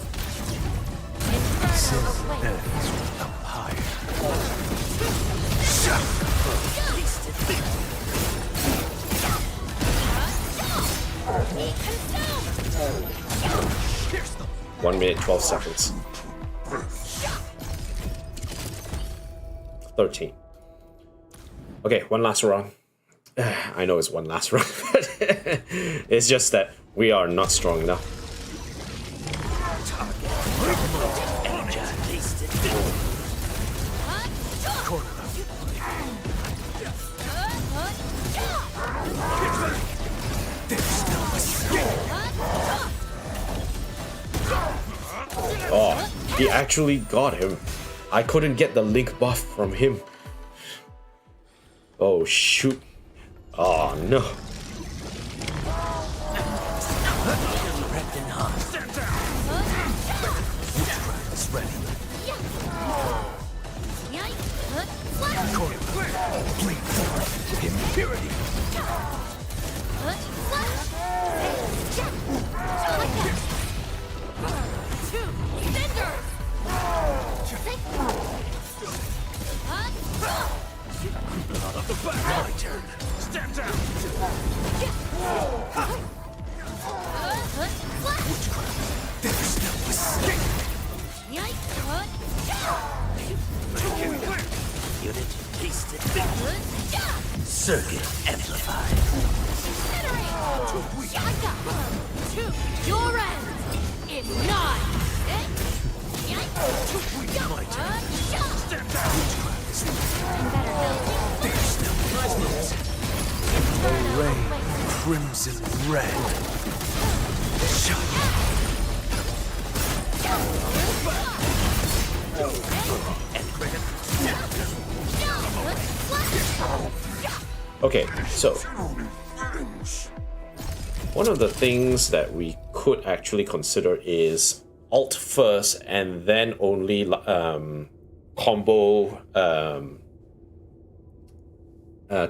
Sin ends with the pyre. Pierce them. 1 minute 12 seconds. 13. Okay, one last round. I know it's one last round, but it's just that we are not strong enough. Corner. There's no escape. Oh, he actually got him. I couldn't get the link buff from him. Oh, shoot. Oh, no. Stand down. Witchcraft is ready. Corner. Bleed forward. Impurity. My turn. Stand down. Witchcraft. There's no escape. Unit tasted. Circuit amplified. Your end is nigh! My turn. Stand down. Witchcraft is ready. Better building. There's no escape. Inferno! rain, crimson red. Okay, so one of the things that we could actually consider is alt first and then only combo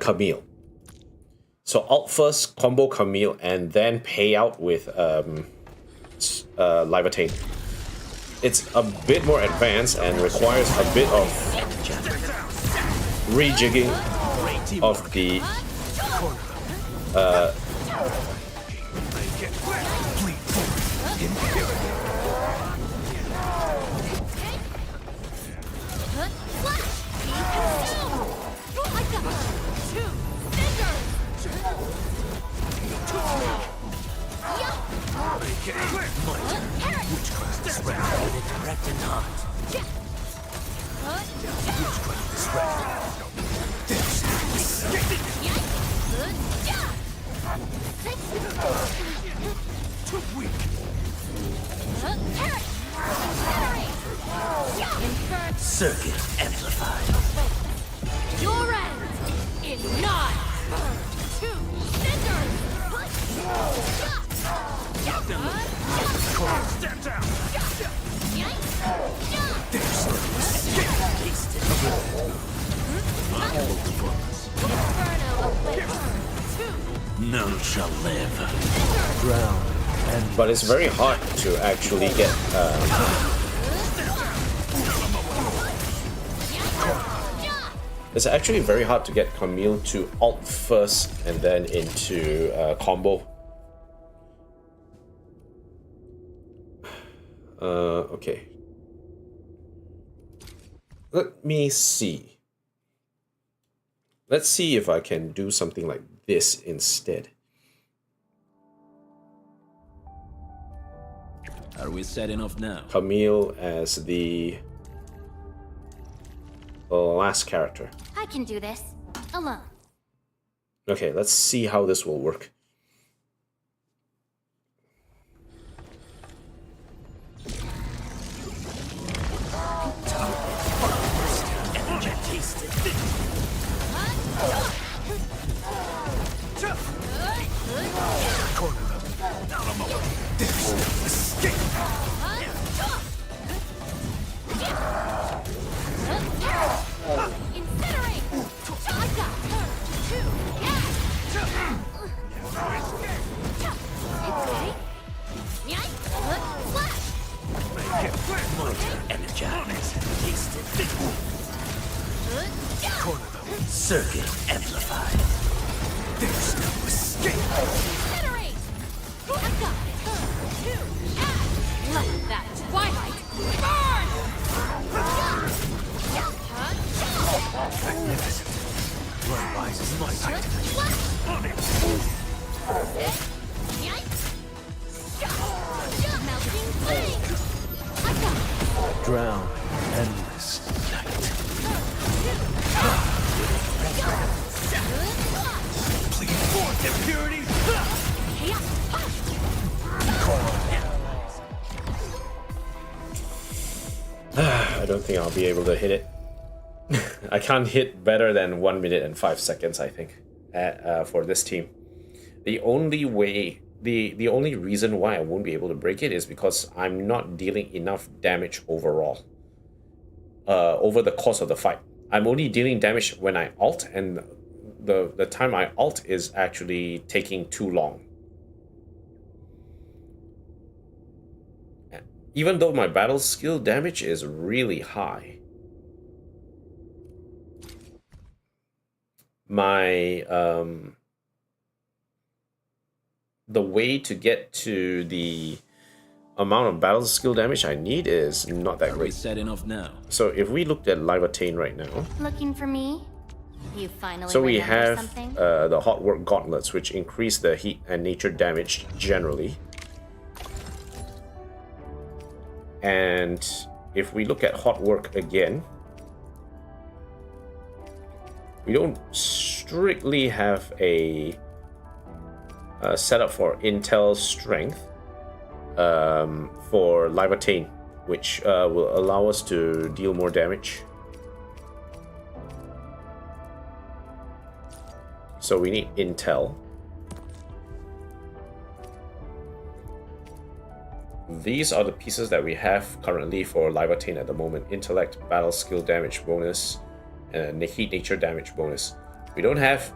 Camille. So alt first, combo Camille, and then pay out with Livatane. It's a bit more advanced and requires a bit of rejigging of the Circuit amplified. Your end is not burned to cinders. Step down. None shall live. Drown and but it's very hard to actually get it's actually very hard to get Camille to alt first and then into combo. Okay. Let me see. Let's see if I can do something like this instead. Are we set enough now? Camille as the last character. I can do this alone. Okay, let's see how this will work. Circuit amplified. there's no escape. Let that twilight burn! Magnificent. Blood rises in my sight. Melting flame! Drown endless night. Plead forth impurity. I don't think I'll be able to hit it. I can't hit better than 1 minute and 5 seconds, I think, for this team. The only way, the only reason why I won't be able to break it is because I'm not dealing enough damage overall. Over the course of the fight. I'm only dealing damage when I ult, and the time I ult is actually taking too long. Even though my battle skill damage is really high, my the way to get to the amount of battle skill damage I need is not that Are we great. set enough now? So if we looked at Livatane right now, Looking for me? You finally so we remember have something? the Hot Work Gauntlets, which increase the heat and nature damage generally. And if we look at Hot Work again, we don't strictly have a set up for Intel Strength for Live Attain, which will allow us to deal more damage. So we need Intel. These are the pieces that we have currently for Live Attain at the moment. Intellect, Battle Skill Damage Bonus, and Heat Nature Damage Bonus. We don't have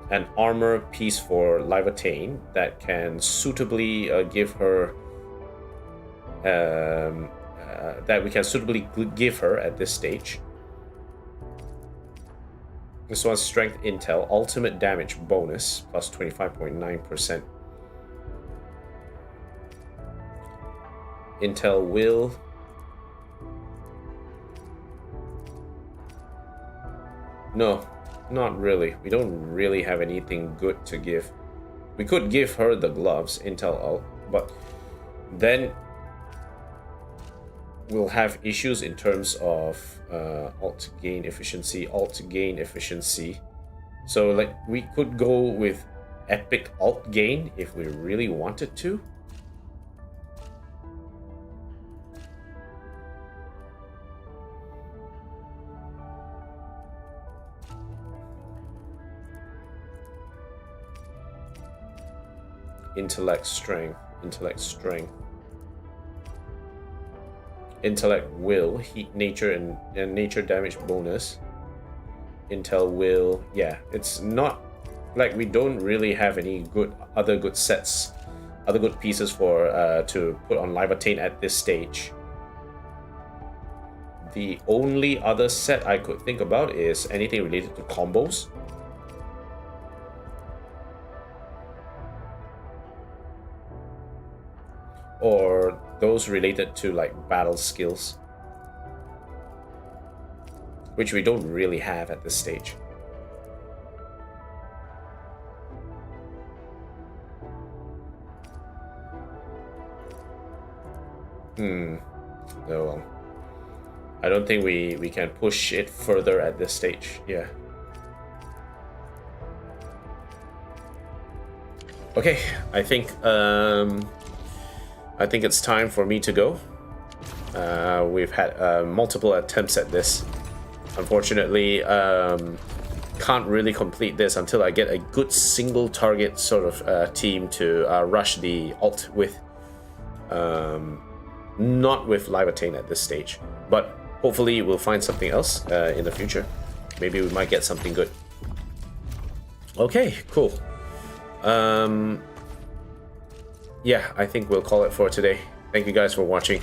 an armor piece for Live Attain that can suitably give her that we can suitably give her at this stage. This one's Strength Intel, Ultimate Damage Bonus, plus 25.9%. Intel Will. No, not really. We don't really have anything good to give. We could give her the gloves, Intel Ult, but then we'll have issues in terms of alt gain efficiency. So like we could go with epic alt gain if we really wanted to. Intellect Strength. Intellect Will, Heat Nature and Nature Damage Bonus. Intel Will, yeah, it's not like we don't really have any other good pieces for to put on Live Attain at this stage. The only other set I could think about is anything related to combos. Or those related to like battle skills, which we don't really have at this stage. Oh well. I don't think we can push it further at this stage. Yeah. Okay, I think it's time for me to go. We've had multiple attempts at this. Unfortunately, can't really complete this until I get a good single target sort of team to rush the ult with. Not with Live Attain at this stage, but hopefully we'll find something else in the future. Maybe we might get something good. Okay, cool. Yeah, I think we'll call it for today. Thank you guys for watching.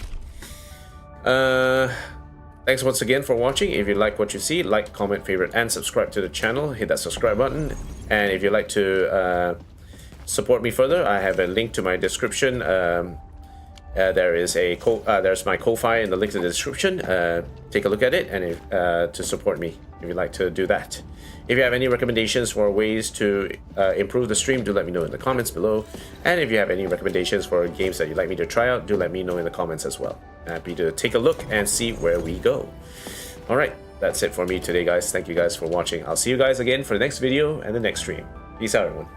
Thanks once again for watching. If you like what you see, like, comment, favorite, and subscribe to the channel. Hit that subscribe button. And if you'd like to support me further, I have a link to my description. There's my Ko-Fi in the link in the description. Take a look at it and to support me if you'd like to do that. If you have any recommendations for ways to improve the stream, do let me know in the comments below. And if you have any recommendations for games that you'd like me to try out, do let me know in the comments as well. Happy to take a look and see where we go. Alright, that's it for me today, guys. Thank you guys for watching. I'll see you guys again for the next video and the next stream. Peace out, everyone.